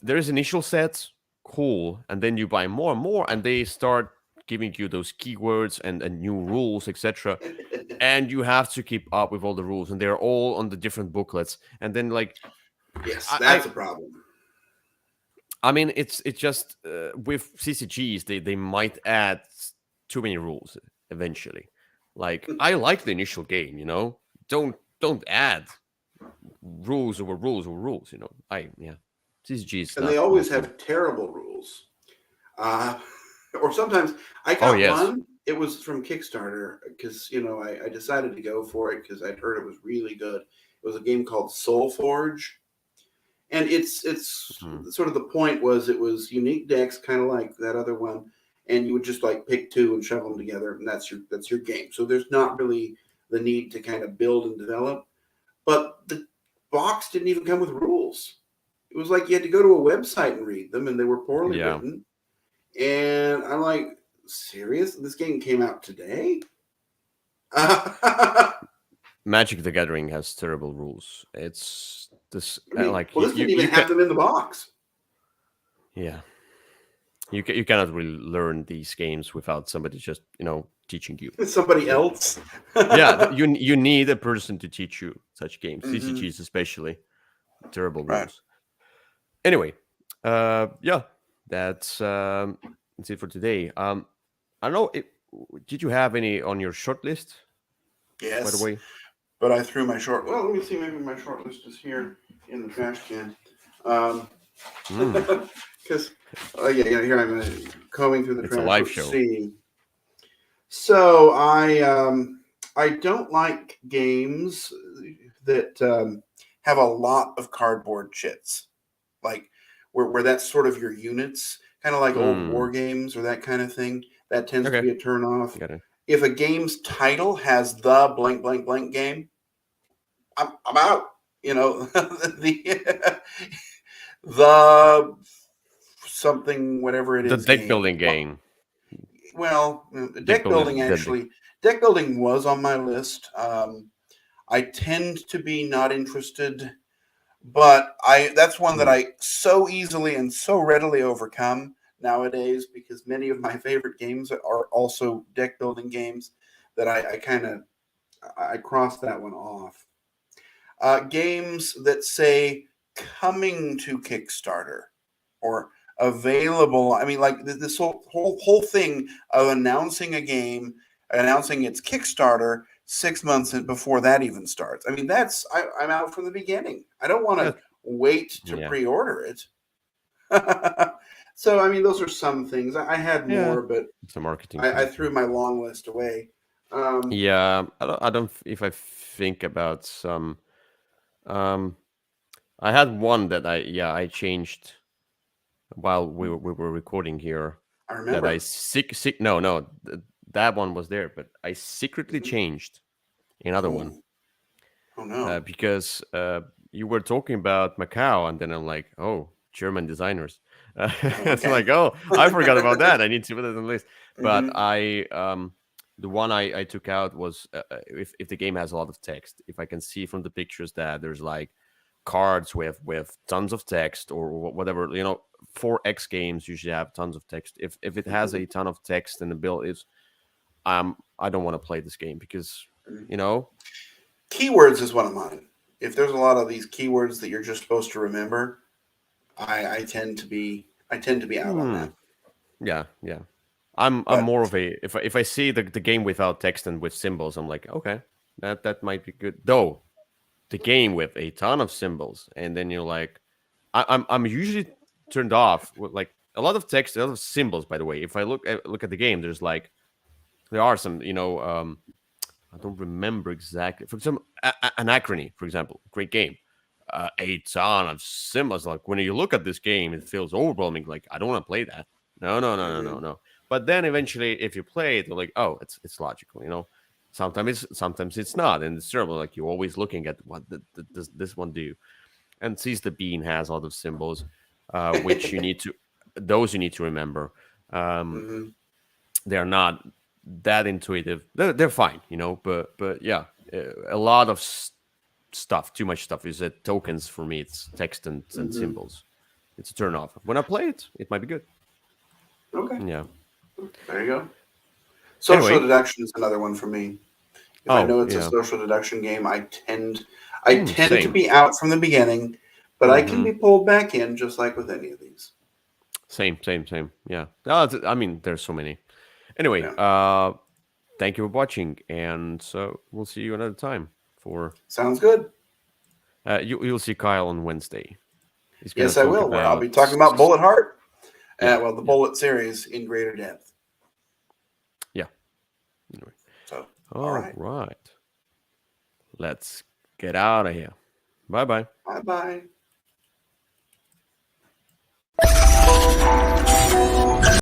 there's initial sets, cool, and then you buy more and more, and they start giving you those keywords and new rules, etc. And you have to keep up with all the rules, and they're all on the different booklets. And then like Yes, I, that's I a problem. I mean, it's just with CCGs, they might add too many rules eventually. Like I like the initial game, don't add rules over rules over rules. CCG is And they not always for me. have terrible rules. Uh, or sometimes I Oh got yes. one. It was from Kickstarter because I decided to go for it because I'd heard it was really good. It was a game called Soul Forge, and it's Mhm. sort of the point was it was unique decks, kind of like that other one, and you would just like pick two and shove them together, and that's your game. So there's not really the need to kind of build and develop. But the box didn't even come with rules. It was like you had to go to a website and read them, and they were poorly Yeah. written. And I'm like, serious? This game came out today? I Magic the Gathering has terrible rules. It's this mean, like well, you this you didn't even you can have them in the box. yeah you cannot really learn these games without somebody just teaching you. Somebody So else. yeah, you need a person to teach you such games, Hmm. CCGs especially. Terrible Right. rules. Anyway, yeah, that's it for today. I don't know. Did you have any on your short list? By the Yes. way. But I threw my short. Well, let me see. Maybe my short list is here in the trash can. Because Mm, yeah, here I'm combing through the it's a trash. live Let's show. see. So I don't like games that have a lot of cardboard chits, like where that's sort of your units, kind of like old war Mm, games or that kind of thing. That tends to okay, be a turn off. got it. If a game's title has the blank blank blank game, I'm out. The the something whatever it The is deck game. building game. Well, Deck building is deadly. deck building was on my list. I tend to be not interested, but I that's one that Mm, I so easily and so readily overcome nowadays because many of my favorite games are also deck building games that I kind of I cross that one off. Games that say coming to Kickstarter or available. I mean, like this whole thing of announcing a game, announcing its Kickstarter 6 months before that even starts. I mean, I'm out from the beginning. I don't want to that, wait to yeah, pre-order it. So, I mean, those are some things. I had yeah. more, but It's a marketing I thing. threw my long list away. Um, Yeah, I don't. If I think about some, um, I had one that I changed while we were recording here. I That I remember. no, that one was there, but I secretly changed another one Oh, oh no. because you were talking about Macau, and then I'm like, oh, German designers. It's Okay. like, oh, I forgot about that. I need to put it on the list. But Hmm. the one I took out was if the game has a lot of text, if I can see from the pictures that there's like cards with tons of text or whatever, 4X games usually have tons of text. If it has Hmm. a ton of text and the bill is I don't want to play this game because, you know, Keywords is one of mine. If there's a lot of these keywords that you're just supposed to remember, I tend to be out on that. yeah. I'm But more of a if I see the game without text and with symbols, I'm like, okay, that might be good. Though the game with a ton of symbols, and then you're like, I'm usually turned off with like a lot of text, a lot of symbols. By the way, if I look at the game, there's like there are some, I don't remember exactly. For example, Anachrony, for example, great game. A ton of symbols. Like when you look at this game, it feels overwhelming. Like I don't want to play that. No. But then eventually, if you play it, you're like, oh, it's logical. Sometimes it's not, and it's terrible. Like you're always looking at what does this one do. And Seize the Bean has a lot of symbols, which you need to remember. Mhm. They're not that intuitive. They're fine, but yeah, a lot of stuff, too much stuff is tokens for me. It's text and symbols. It's a turn off. When I play it, it might be good. Okay. Yeah. There you go. Social Anyway. deduction is another one for me. If I know it's a social deduction game, I tend to be out from the beginning, but I can be pulled back in just like with any of these. Same. Yeah. I mean, there's so many. Anyway, thank you for watching, and so we'll see you another time. Sounds good. You'll see Kyle on Wednesday. Yes, I will. Where I'll be talking about Bullet Heart. The Bullet series in greater depth. Yeah. Anyway. So, all right. Let's get out of here. Bye-bye. Bye-bye.